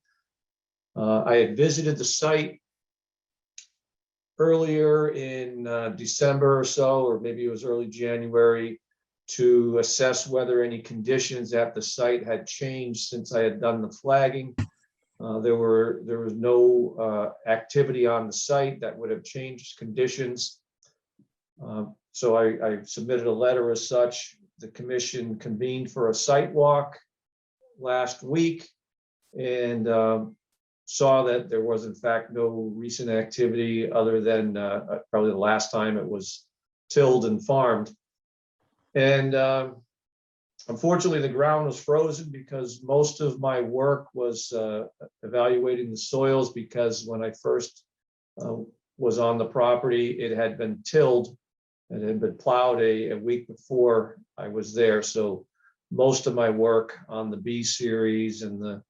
I had visited the site earlier in December or so, or maybe it was early January, to assess whether any conditions at the site had changed since I had done the flagging. There was no activity on the site that would have changed conditions. So I submitted a letter as such. The commission convened for a site walk last week and saw that there was in fact no recent activity other than probably the last time it was tilled and farmed. And unfortunately, the ground was frozen because most of my work was evaluating the soils, because when I first was on the property, it had been tilled and had been plowed a week before I was there. So most of my work on the B series and the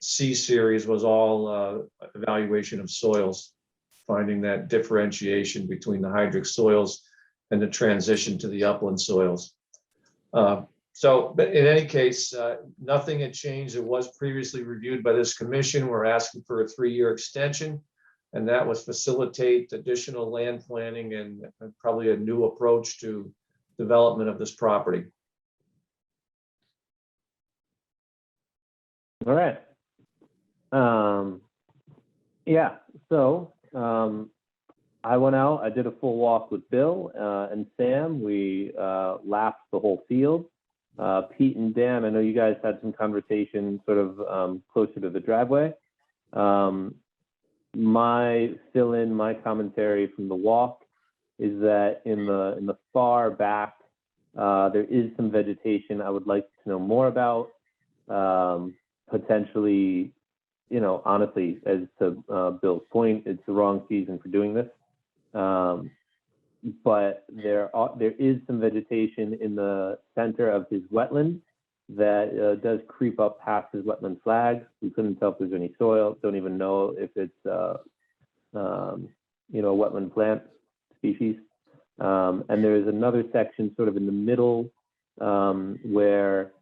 C series was all evaluation of soils, finding that differentiation between the hydric soils and the transition to the upland soils. But in any case, nothing had changed. It was previously reviewed by this commission. We're asking for a 3-year extension, and that was facilitate additional land planning and probably a new approach to development of this property. All right. Yeah, so I went out, I did a full walk with Bill and Sam. We lapped the whole field. Pete and Dan, I know you guys had some conversation sort of closer to the driveway. My fill-in, my commentary from the walk is that in the far back, there is some vegetation I would like to know more about. Potentially, honestly, as to Bill's point, it's the wrong season for doing this. But there is some vegetation in the center of his wetland that does creep up past his wetland flag. We couldn't tell if there's any soil. Don't even know if it's a wetland plant species. And there is another section sort of in the middle where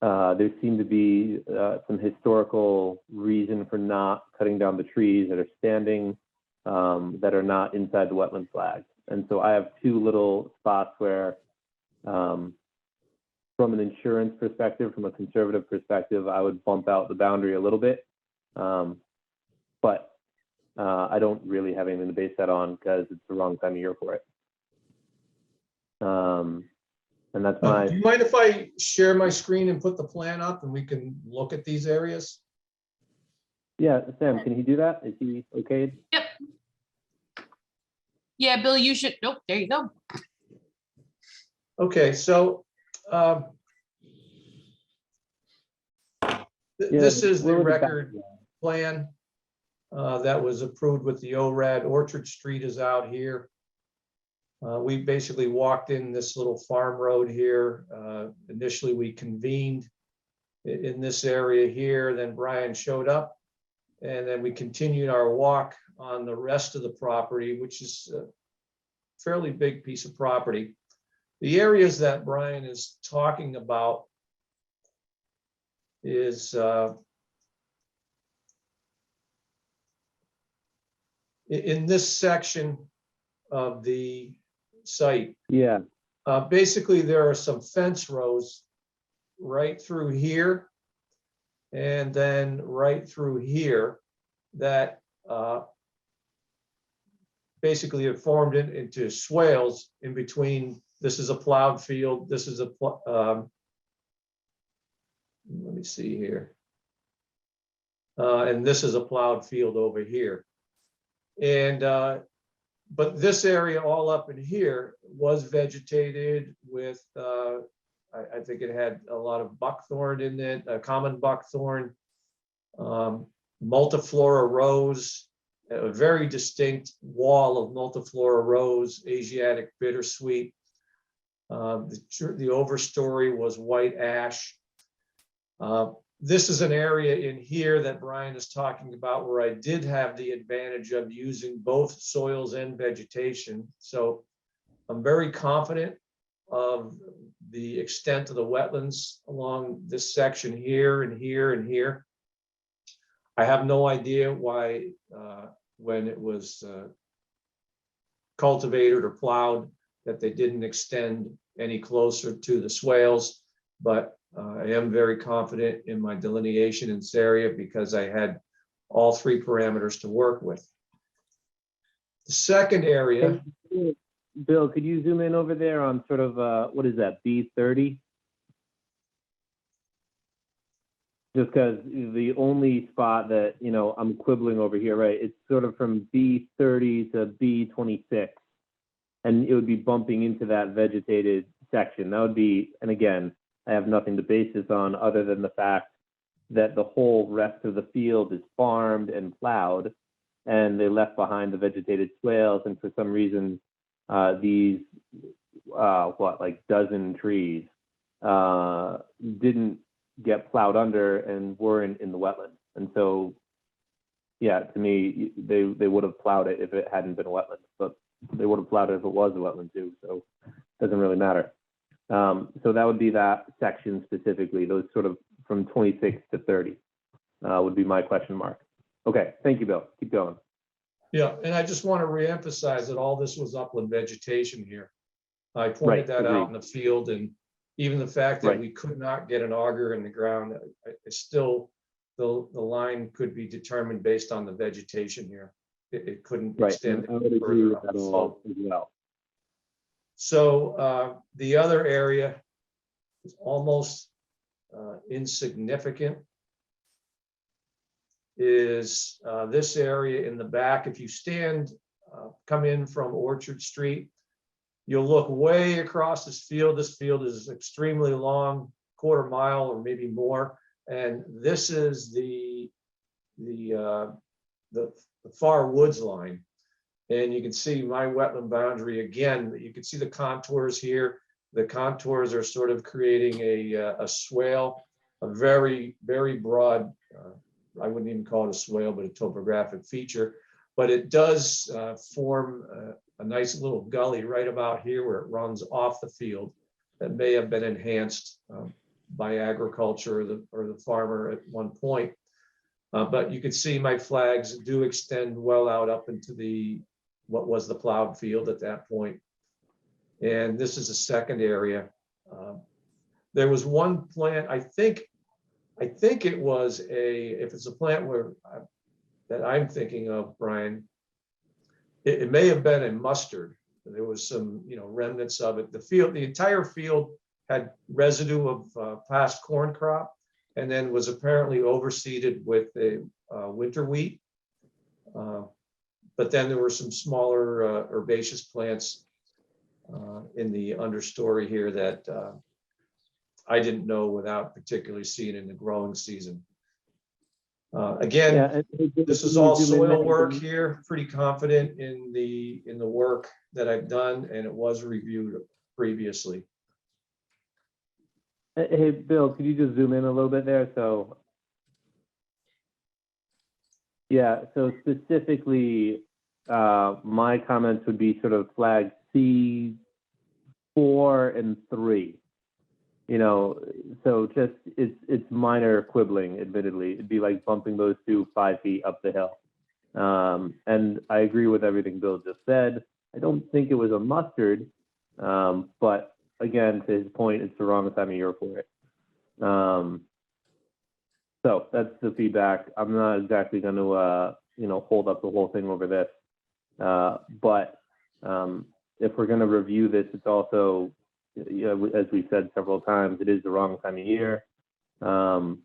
there seemed to be some historical reason for not cutting down the trees that are standing that are not inside the wetland flag. And so I have two little spots where, from an insurance perspective, from a conservative perspective, I would bump out the boundary a little bit. But I don't really have anything to base that on because it's the wrong time of year for it. And that's my. Do you mind if I share my screen and put the plan up and we can look at these areas? Yeah, Sam, can he do that? Is he okay? Yep. Yeah, Bill, you should, nope, there you go. Okay, so this is the record plan that was approved with the ORAD. Orchard Street is out here. We basically walked in this little farm road here. Initially, we convened in this area here. Then Brian showed up, and then we continued our walk on the rest of the property, which is a fairly big piece of property. The areas that Brian is talking about is in this section of the site. Yeah. Basically, there are some fence rows right through here and then right through here that basically have formed into swales in between. This is a plowed field. This is a, let me see here. And this is a plowed field over here. And, but this area all up in here was vegetated with, I think it had a lot of buckthorn in it, a common buckthorn, multiflora rose, a very distinct wall of multiflora rose, Asiatic bittersweet. The overstory was white ash. This is an area in here that Brian is talking about where I did have the advantage of using both soils and vegetation. So I'm very confident of the extent of the wetlands along this section here and here and here. I have no idea why when it was cultivated or plowed that they didn't extend any closer to the swales, but I am very confident in my delineation in this area because I had all three parameters to work with. The second area. Bill, could you zoom in over there on sort of, what is that, B30? Just because the only spot that, you know, I'm quibbling over here, right? It's sort of from B30 to B26. And it would be bumping into that vegetated section. That would be, and again, I have nothing to base this on other than the fact that the whole rest of the field is farmed and plowed, and they left behind the vegetated swales. And for some reason, these, like dozen trees didn't get plowed under and weren't in the wetland. And so, yeah, to me, they would have plowed it if it hadn't been a wetland, but they would have plowed it if it was a wetland too. So it doesn't really matter. So that would be that section specifically, those sort of from 26 to 30 would be my question mark. Okay, thank you, Bill. Keep going. Yeah, and I just want to reemphasize that all this was upland vegetation here. I pointed that out in the field, and even the fact that we could not get an auger in the ground, it's still, the line could be determined based on the vegetation here. It couldn't extend. I would agree with that all as well. So the other area is almost insignificant is this area in the back. If you stand, come in from Orchard Street, you'll look way across this field. This field is extremely long, quarter mile or maybe more. And this is the far woods line. And you can see my wetland boundary again. You can see the contours here. The contours are sort of creating a swale, a very, very broad, I wouldn't even call it a swale, but a topographic feature. But it does form a nice little gully right about here where it runs off the field that may have been enhanced by agriculture or the farmer at one point. But you can see my flags do extend well out up into what was the plowed field at that point. And this is a second area. There was one plant, I think it was if it's a plant that I'm thinking of, Brian, it may have been a mustard. There was some, remnants of it. The entire field had residue of past corn crop, and then was apparently overseeded with a winter wheat. But then there were some smaller herbaceous plants in the understory here that I didn't know without particularly seeing in the growing season. Again, this is all soil work here. Pretty confident in the work that I've done, and it was reviewed previously. Hey, Bill, could you just zoom in a little bit there? So, yeah, so specifically, my comments would be sort of flag C4 and 3. So just it's minor quibbling, admittedly. It'd be like bumping those two 5 feet up the hill. And I agree with everything Bill just said. I don't think it was a mustard, but again, to his point, it's the wrong time of year for it. So that's the feedback. I'm not exactly going to, hold up the whole thing over this. But if we're going to review this, it's also, as we said several times, it is the wrong time of year. So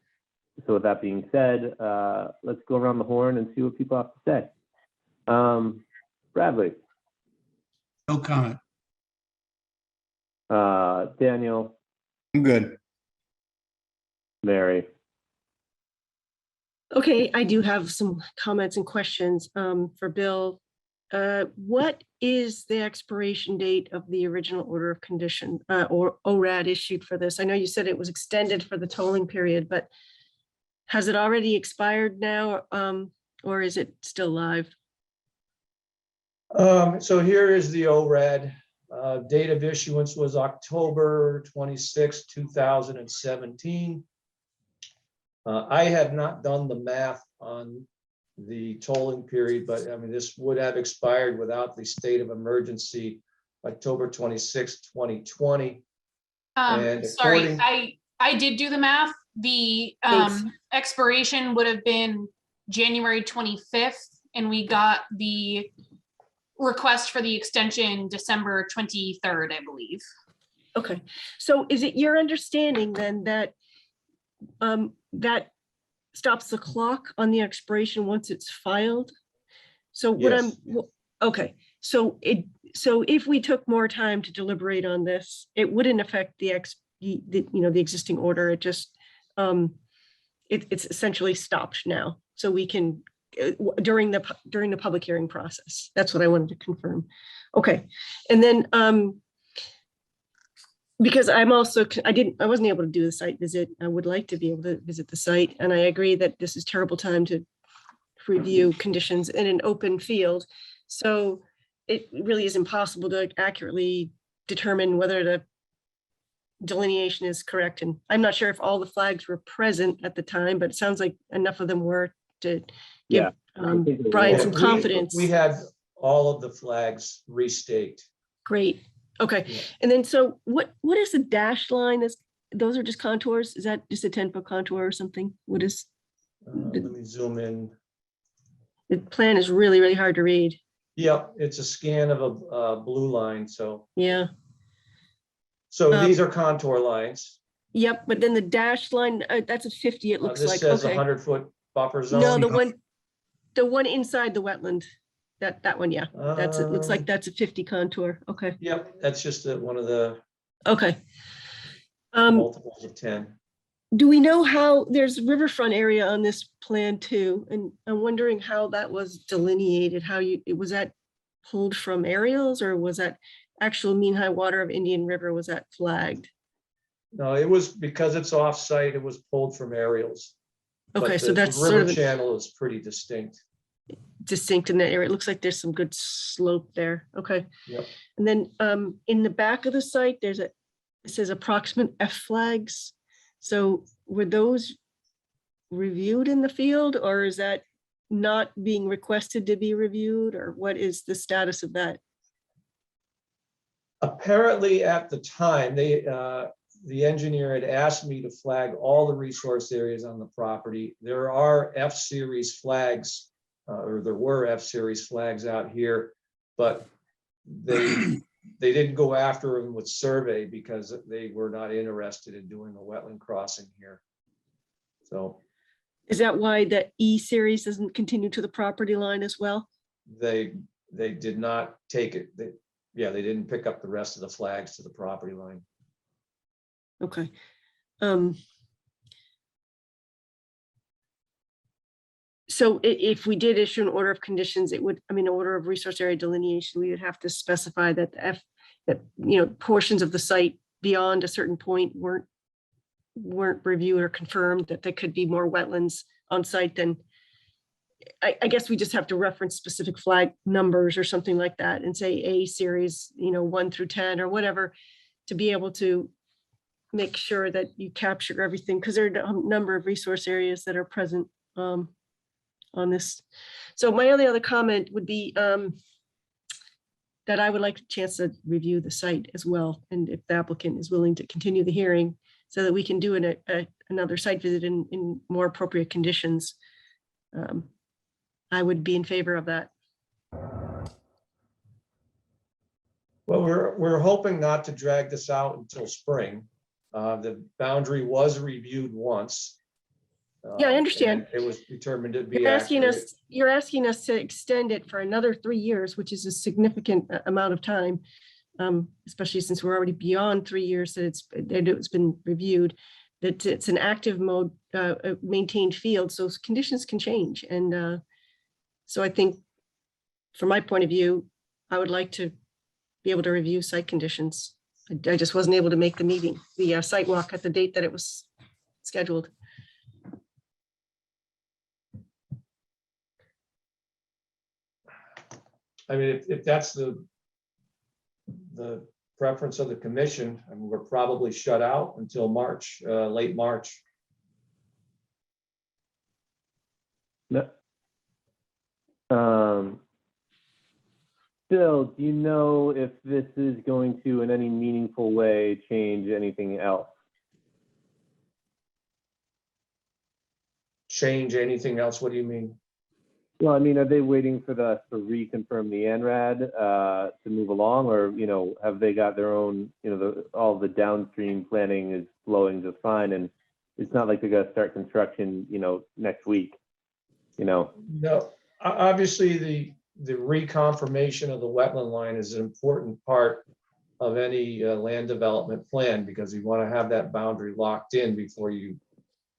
with that being said, let's go around the horn and see what people have to say. Bradley. No comment. Daniel. I'm good. Mary. Okay, I do have some comments and questions for Bill. What is the expiration date of the original order of condition or ORAD issued for this? I know you said it was extended for the tolling period, but has it already expired now or is it still live? So here is the ORAD. Date of issuance was October 26, 2017. I have not done the math on the tolling period, but I mean, this would have expired without the state of emergency, October 26, 2020. And Sorry, according- I did do the math. The Thanks. expiration would have been January 25th, and we got the request for the extension December 23rd, I believe. Okay, so is it your understanding then that that stops the clock on the expiration once it's filed? So what Yes. okay, so if we took more time to deliberate on this, it wouldn't affect the existing order. It just it's essentially stopped now. So we can during the public hearing process. That's what I wanted to confirm. Okay, and then because I wasn't able to do the site visit. I would like to be able to visit the site, and I agree that this is terrible time to review conditions in an open field. So it really is impossible to accurately determine whether the delineation is correct. And I'm not sure if all the flags were present at the time, but it sounds like enough of them were to give Brian some confidence. We had all of the flags restaked. Great. Okay. Yeah. And then, so what is the dashed line? Those are just contours? Is that just a 10-foot contour or something? What is? Let me zoom in. The plan is really, really hard to read. Yep, it's a scan of a blue line. So Yeah. These are contour lines. Yep. But then the dashed line, that's a 50, it looks This like. says Okay. 100-foot buffer zone. No, the one inside the wetland. That one, yeah. It looks like that's a 50 contour. Okay. Yep, that's just one of the Okay. multiples of 10. Do we know how there's riverfront area on this plan too? And I'm wondering how that was delineated, was that pulled from aerials, or was that actual mean high water of Indian River, was that flagged? No, it was because it's off-site, it was pulled from aerials. Okay, But so the that's river sort of channel is pretty distinct. distinct in that area. It looks like there's some good slope there. Okay. Yep. And then in the back of the site, it says approximate F flags. So were those reviewed in the field, or is that not being requested to be reviewed, or what is the status of that? Apparently at the time, the engineer had asked me to flag all the resource areas on the property. There are F-series flags, or there were F-series flags out here, but they didn't go after them with survey because they were not interested in doing a wetland crossing here. So Is that why the E-series doesn't continue to the property line as well? they did not take it. They didn't pick up the rest of the flags to the property line. Okay. So if we did issue an order of conditions, order of resource area delineation, we would have to specify that portions of the site beyond a certain point weren't reviewed or confirmed, that there could be more wetlands on site. Then I guess we just have to reference specific flag numbers or something like that and say A series, 1 through 10 or whatever, to be able to make sure that you capture everything, because there are a number of resource areas that are present on this. So my only other comment would be the that I would like a chance to review the site as well. And if the applicant is willing to continue the hearing so that we can do another site visit in more appropriate conditions, I would be in favor of that. Well, we're hoping not to drag this out until spring. The boundary was reviewed once. Yeah, I understand. And it was determined to be You're asking accurate. you're asking us to extend it for another 3 years, which is a significant amount of time, especially since we're already beyond 3 years that it's been reviewed, that it's an active mode, maintained field, so conditions can change. And so I think from my point of view, I would like to be able to review site conditions. I just wasn't able to make the site walk at the date that it was scheduled. I mean, if that's the preference of the commission, I mean, we're probably shut out until March, late March. No. Bill, do you know if this is going to, in any meaningful way, change anything else? Change anything else? What do you mean? Well, I mean, are they waiting for us to reconfirm the ANRAD to move along, or have they got their own? All the downstream planning is flowing just fine, and it's not like they're going to start construction, next week. No, obviously the reconfirmation of the wetland line is an important part of any land development plan, because you want to have that boundary locked in before you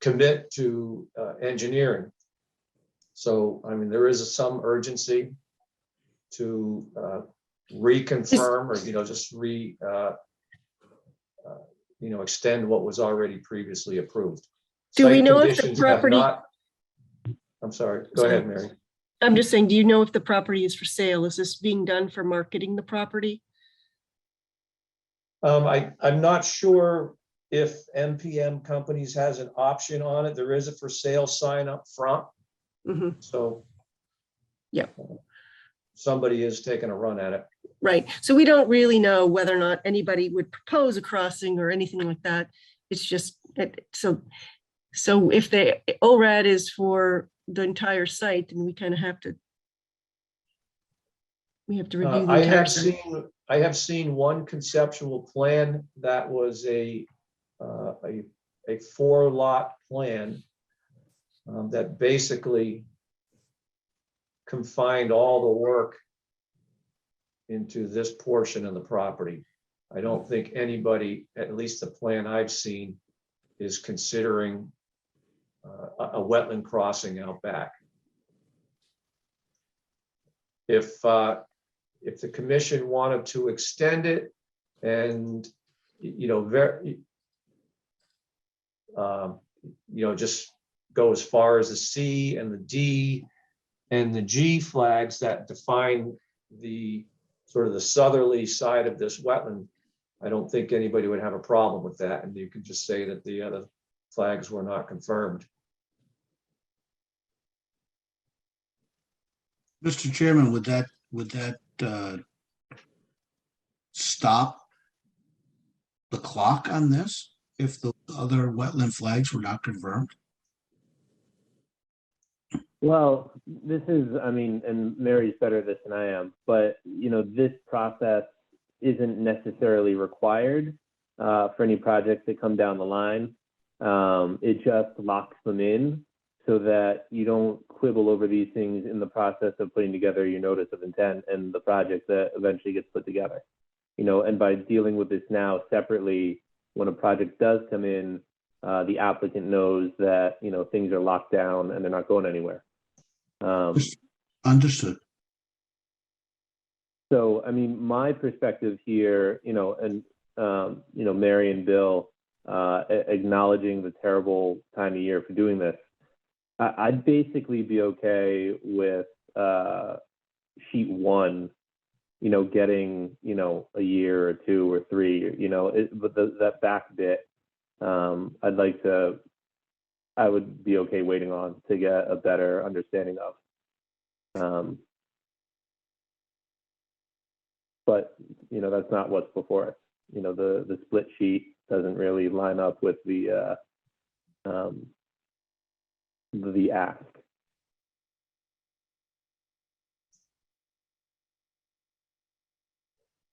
commit to engineering. So, I mean, there is some urgency to reconfirm or, just extend what was already previously approved. Do we Site know if the conditions have property? not- I'm sorry, go ahead, Mary. I'm just saying, do you know if the property is for sale? Is this being done for marketing the property? I'm not sure if MPM Companies has an option on it. There is a for sale sign up front. Mhm. So. Yeah. Somebody is taking a run at it. Right. So we don't really know whether or not anybody would propose a crossing or anything like that. It's just, so if the ORAD is for the entire site, then we kind of have to review the I entire have site. seen one conceptual plan that was a 4-lot plan that basically confined all the work into this portion of the property. I don't think anybody, at least the plan I've seen, is considering a wetland crossing out back. If the commission wanted to extend it and, just go as far as the C and the D and the G flags that define the sort of the southerly side of this wetland, I don't think anybody would have a problem with that. And you could just say that the other flags were not confirmed. Mr. Chairman, would that stop the clock on this if the other wetland flags were not confirmed? Well, this is, and Mary's better at this than I am, but this process isn't necessarily required for any projects that come down the line. It just locks them in so that you don't quibble over these things in the process of putting together your notice of intent and the project that eventually gets put together. And by dealing with this now separately, when a project does come in, the applicant knows that things are locked down and they're not going anywhere. Understood. So, my perspective here, Mary and Bill acknowledging the terrible time of year for doing this, I'd basically be okay with sheet 1, getting, a year or 2 or 3, but that back bit, I would be okay waiting on to get a better understanding of. but, you know, that's not what's before us. You know, the split sheet doesn't really line up with the ask.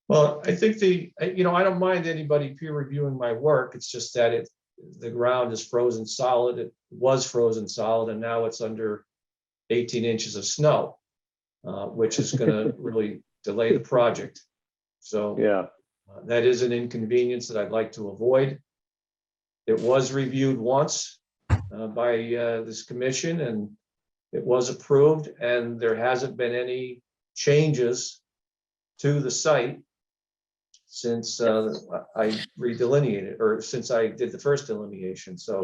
Well, I think I don't mind anybody peer reviewing my work. It's just that the ground is frozen solid. It was frozen solid and now it's under 18 inches of snow, which is going to really delay the project. So Yeah. that is an inconvenience that I'd like to avoid. It was reviewed once by this commission and it was approved, and there hasn't been any changes to the site since I redelineated, or since I did the first delineation. So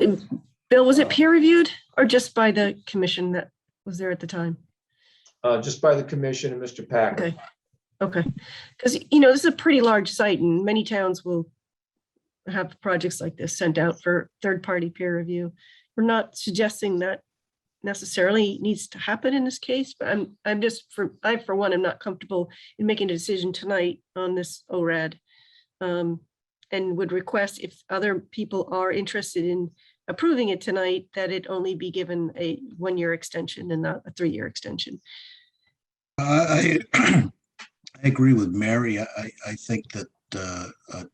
Bill, was it peer reviewed or just by the commission that was there at the time? just by the commission and Mr. Packer. Okay. Okay. Because, you know, this is a pretty large site and many towns will have projects like this sent out for third-party peer review. We're not suggesting that necessarily needs to happen in this case, but I for one am not comfortable in making a decision tonight on this ORAD, and would request, if other people are interested in approving it tonight, that it only be given a 1-year extension and not a 3-year extension. I agree with Mary. I think that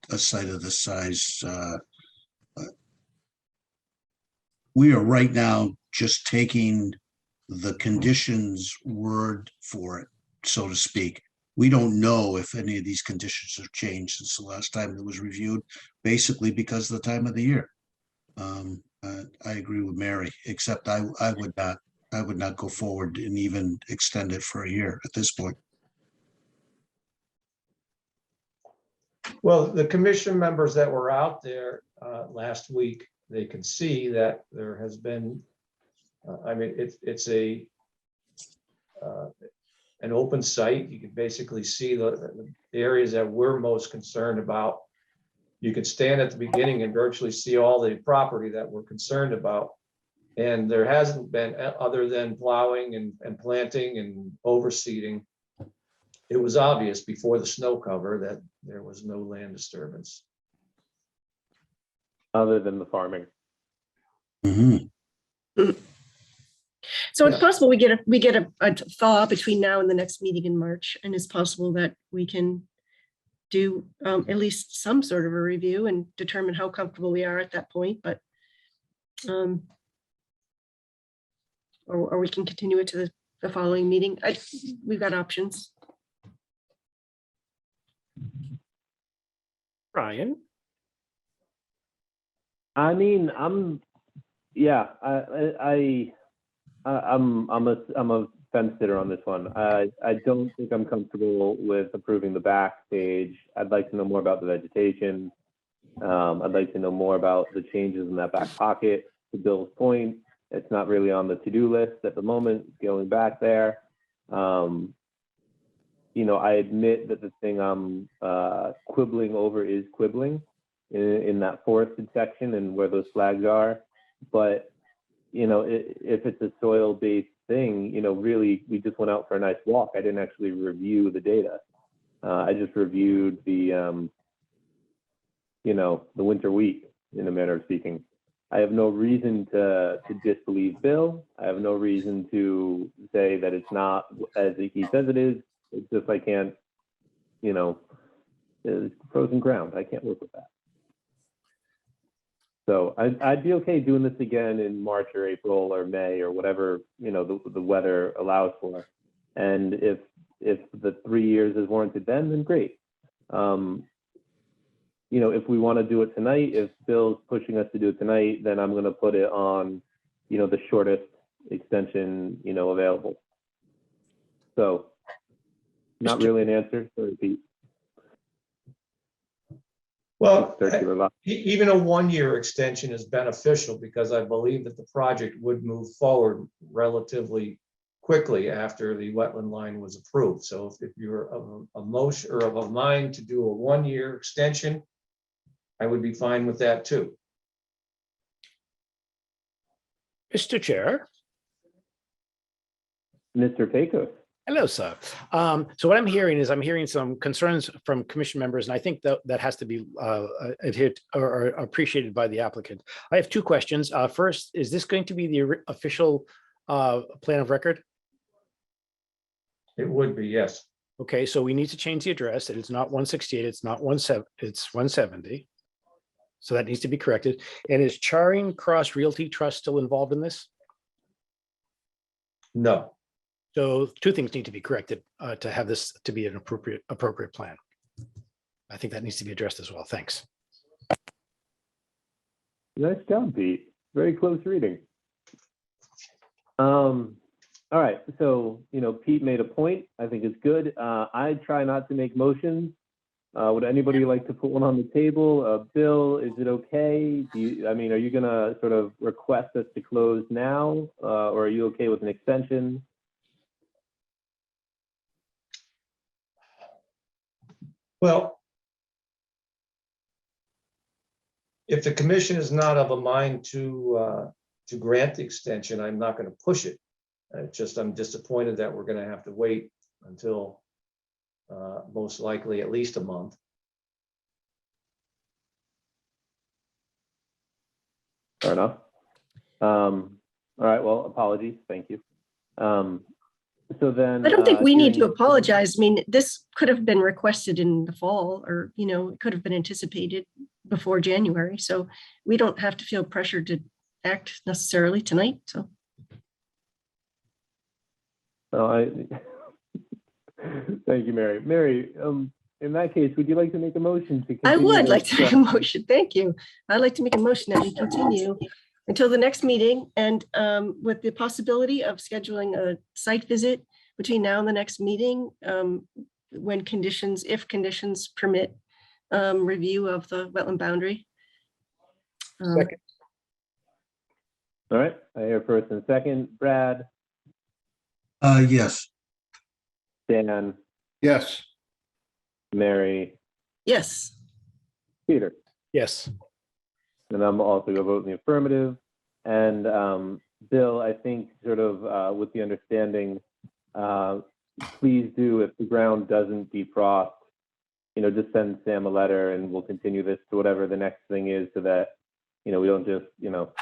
a site of this size, we are right now just taking the conditions word for it, so to speak. We don't know if any of these conditions have changed since the last time it was reviewed, basically because of the time of the year. I agree with Mary, except I would not go forward and even extend it for a year at this point. Well, the commission members that were out there last week, they can see that there has been, I mean, it's an open site. You can basically see the areas that we're most concerned about. You can stand at the beginning and virtually see all the property that we're concerned about. And there hasn't been, other than plowing and planting and overseeding, it was obvious before the snow cover that there was no land disturbance. Other than the farming. Mm-hmm. So it's possible we get a thaw between now and the next meeting in March, and it's possible that we can do at least some sort of a review and determine how comfortable we are at that point, but or we can continue it to the following meeting. We've got options. Brian? I mean, I'm a fence sitter on this one. I don't think I'm comfortable with approving the backstage. I'd like to know more about the vegetation. I'd like to know more about the changes in that back pocket. To Bill's point, it's not really on the to-do list at the moment, going back there. You know, I admit that the thing I'm quibbling over is quibbling in that forested section and where those flags are. But, you know, if it's a soil-based thing, you know, really, we just went out for a nice walk. I didn't actually review the data. I just reviewed the, you know, the winter wheat, in a manner of speaking. I have no reason to disbelieve Bill. I have no reason to say that it's not as he says it is. It's just I can't, you know, it's frozen ground. I can't work with that. So I'd be okay doing this again in March or April or May or whatever, you know, the weather allows for. And if the 3 years is warranted then great. You know, if we want to do it tonight, if Bill's pushing us to do it tonight, then I'm going to put it on, you know, the shortest extension, you know, available. So not really an answer, sorry, Pete. Well, Circular lot. even a 1-year extension is beneficial because I believe that the project would move forward relatively quickly after the wetland line was approved. So if you're of a motion or of a mind to do a 1-year extension, I would be fine with that too. Mr. Chair? Mr. Pecos. Hello, sir. So what I'm hearing is I'm hearing some concerns from commission members, and I think that has to be adhered or appreciated by the applicant. I have two questions. First, is this going to be the official plan of record? It would be, yes. Okay, so we need to change the address. It's not 168, it's not 17, it's 170. So that needs to be corrected. And is Charing Cross Realty Trust still involved in this? No. So two things need to be corrected to have this to be an appropriate plan. I think that needs to be addressed as well. Thanks. Nice job, Pete. Very close reading. All right, so, Pete made a point. I think it's good. I try not to make motions. Would anybody like to put one on the table? Bill, is it okay? Are you gonna sort of request us to close now? Or are you okay with an extension? Well, if the commission is not of a mind to grant the extension, I'm not going to push it. I'm disappointed that we're going to have to wait until most likely at least a month. Fair enough. All right, well, apologies. Thank you. So then I don't think we need to hearing- apologize. I mean, this could have been requested in the fall, or, it could have been anticipated before January. So we don't have to feel pressured to act necessarily tonight. So. Thank you, Mary. Mary, in that case, would you like to make a motion to I continue would this, like to make a motion. Thank you. I'd like to make a motion that we continue until the next meeting, and with the possibility of scheduling a site visit between now and the next meeting, when conditions, if conditions permit, review of the wetland boundary. Second. All right, I hear first and second. Brad, Yes. Dan, Yes. Mary, Yes. Peter. Yes. And I'm also going to vote in the affirmative. And Bill, I think sort of with the understanding, please do, if the ground doesn't defrost, just send Sam a letter and we'll continue this to whatever the next thing is, so that, we don't just,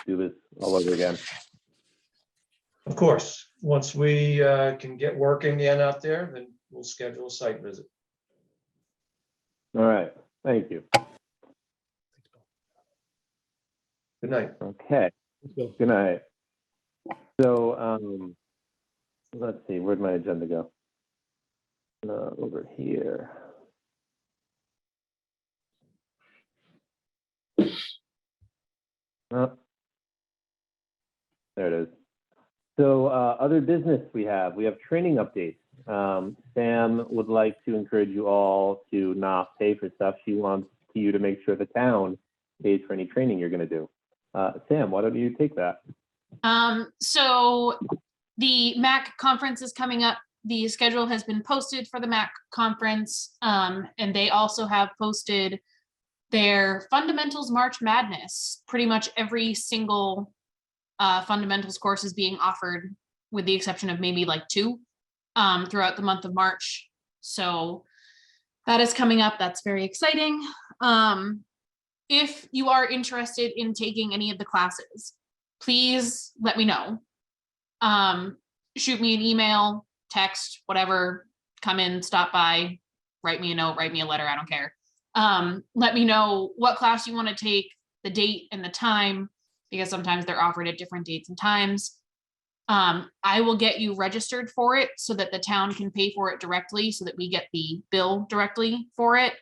do this all over again. Of course, once we can get working again out there, then we'll schedule a site visit. All right, thank you. Good night. Okay, Bill. good night. So let's see, where'd my agenda go? Over here. There it is. So other business we have training updates. Sam would like to encourage you all to not pay for stuff. She wants you to make sure the town pays for any training you're going to do. Sam, why don't you take that? So the MAC conference is coming up. The schedule has been posted for the MAC conference, and they also have posted their Fundamentals March Madness. Pretty much every single fundamentals course is being offered, with the exception of maybe like 2 throughout the month of March. So that is coming up. That's very exciting. If you are interested in taking any of the classes, please let me know. Shoot me an email, text, whatever, come in, stop by, write me a note, write me a letter, I don't care. Let me know what class you want to take, the date and the time, because sometimes they're offered at different dates and times. I will get you registered for it so that the town can pay for it directly, so that we get the bill directly for it.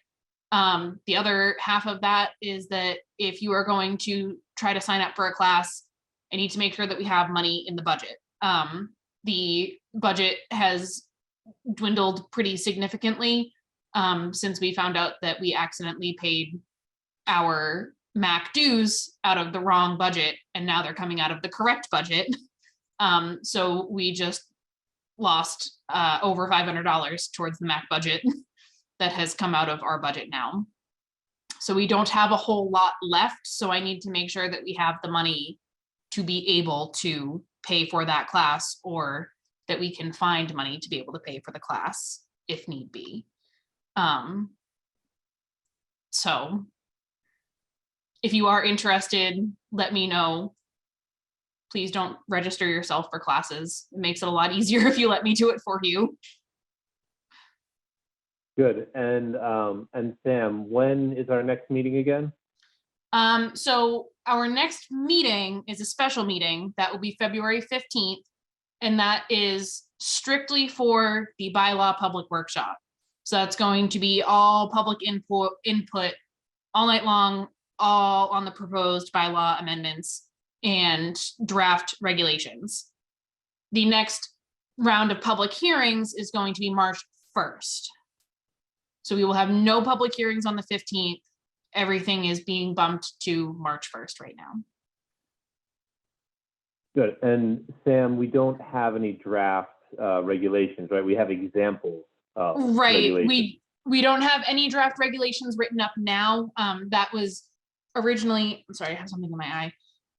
The other half of that is that if you are going to try to sign up for a class, I need to make sure that we have money in the budget. The budget has dwindled pretty significantly since we found out that we accidentally paid our MAC dues out of the wrong budget, and now they're coming out of the correct budget. So we just lost over $500 towards the MAC budget that has come out of our budget now. So we don't have a whole lot left. So I need to make sure that we have the money to be able to pay for that class, or that we can find money to be able to pay for the class if need be. So if you are interested, let me know. Please don't register yourself for classes. It makes it a lot easier if you let me do it for you. Good. And Sam, when is our next meeting again? So our next meeting is a special meeting that will be February 15th, and that is strictly for the bylaw public workshop. So that's going to be all public input all night long, all on the proposed bylaw amendments and draft regulations. The next round of public hearings is going to be March 1st. So we will have no public hearings on the 15th. Everything is being bumped to March 1st right now. Good. And Sam, we don't have any draft regulations, right? We have examples of Right. regulations. We don't have any draft regulations written up now. That was originally, I'm sorry, I have something in my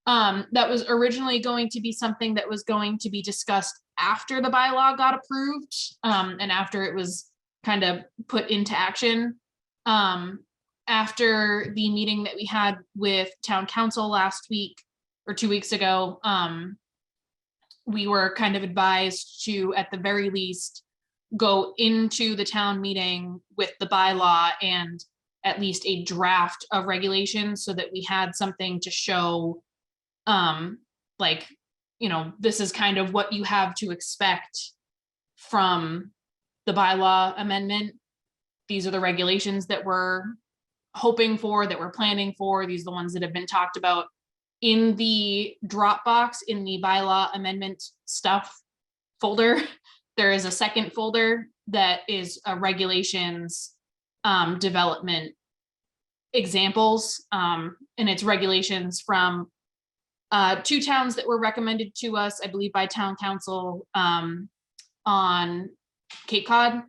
eye. That was originally going to be something that was going to be discussed after the bylaw got approved, and after it was kind of put into action. After the meeting that we had with town council last week or 2 weeks ago, we were kind of advised to, at the very least, go into the town meeting with the bylaw and at least a draft of regulations so that we had something to show, like, you know, this is kind of what you have to expect from the bylaw amendment. These are the regulations that we're hoping for, that we're planning for. These are the ones that have been talked about in the Dropbox in the bylaw amendment stuff folder. There is a second folder that is regulations development examples, and it's regulations from 2 towns that were recommended to us, I believe, by town council on Cape Cod,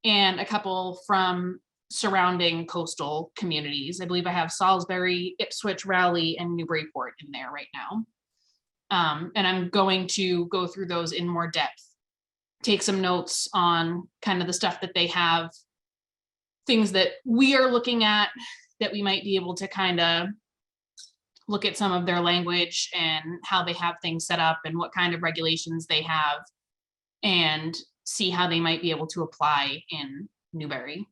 and a couple from surrounding coastal communities. I believe I have Salisbury, Ipswich, Raleigh, and Newburyport in there right now. And I'm going to go through those in more depth, take some notes on kind of the stuff that they have, things that we are looking at that we might be able to kind of look at some of their language and how they have things set up and what kind of regulations they have, and see how they might be able to apply in Newbury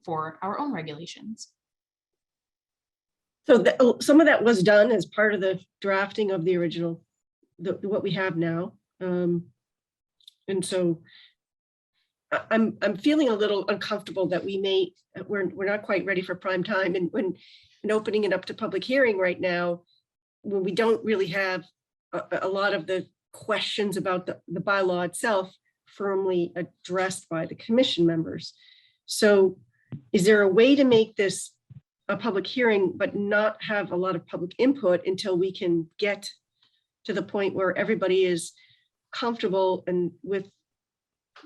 for our own regulations. So some of that was done as part of the drafting of the original, what we have now. And so I'm feeling a little uncomfortable that we're not quite ready for prime time, and when opening it up to public hearing right now, when we don't really have a lot of the questions about the bylaw itself firmly addressed by the commission members. So is there a way to make this a public hearing, but not have a lot of public input until we can get to the point where everybody is comfortable and with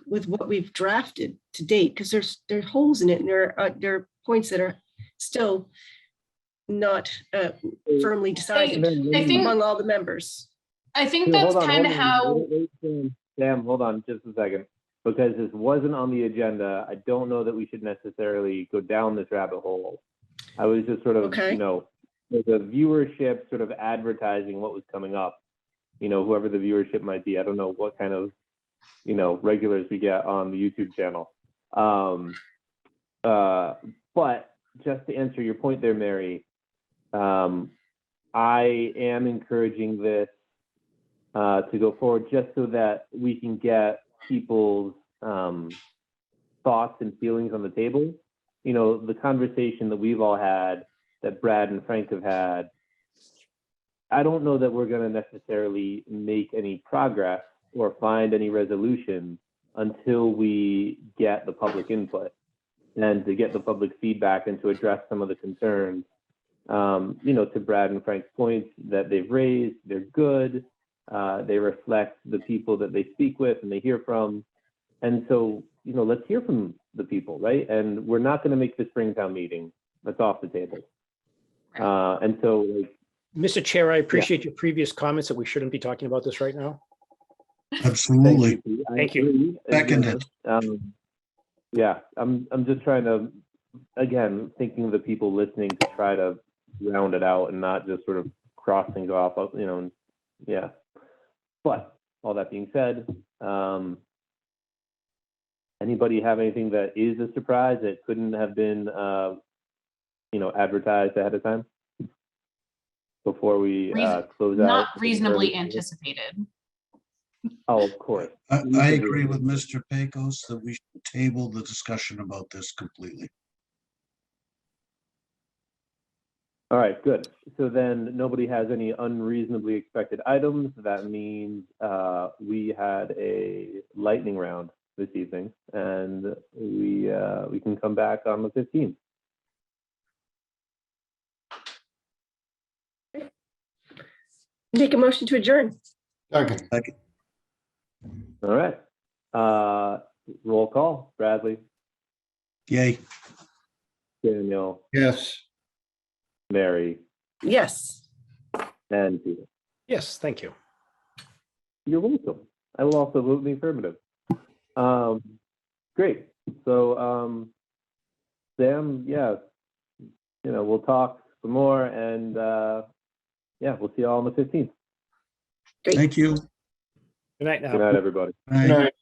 what we've drafted to date? Because there's holes in it, and there are points that are still not firmly decided I think among all the members. I think that's kind of how. Sam, hold on just a second, because this wasn't on the agenda. I don't know that we should necessarily go down this rabbit hole. I was just sort of, Okay. you know, the viewership sort of advertising what was coming up, you know, whoever the viewership might be. I don't know what kind of, you know, regulars we get on the YouTube channel. But just to answer your point there, Mary, I am encouraging this to go forward just so that we can get people's thoughts and feelings on the table. You know, the conversation that we've all had, that Brad and Frank have had, I don't know that we're going to necessarily make any progress or find any resolution until we get the public input and to get the public feedback and to address some of the concerns. You know, to Brad and Frank's points that they've raised, they're good. They reflect the people that they speak with and they hear from. And so, you know, let's hear from the people, right? And we're not going to make the Springtown meeting. That's off the table. And so, like, Mr. Chair, I appreciate your previous comments that we shouldn't be talking about this right now. Absolutely. Thank you. I Thank you. agree. Seconded. Yeah, I'm just trying to, again, thinking of the people listening to try to round it out and not just sort of cross things off, you know, and yeah. But all that being said, anybody have anything that is a surprise that couldn't have been, you know, advertised ahead of time before we close out? Not reasonably anticipated. Oh, of course. I agree with Mr. Pecos that we should table the discussion about this completely. All right, good. So then nobody has any unreasonably expected items. That means we had a lightning round this evening, and we can come back on the 15th. Make a motion to adjourn. Second. All right. Roll call. Bradley, Yay. Daniel, Yes. Mary, Yes. and Peter. Yes, thank you. You're welcome. I will also vote in the affirmative. Great. So, Sam, yeah, you know, we'll talk some more, and yeah, we'll see you all on the 15th. Great. Thank you. Good night now. Good night, everybody. Bye. Good night.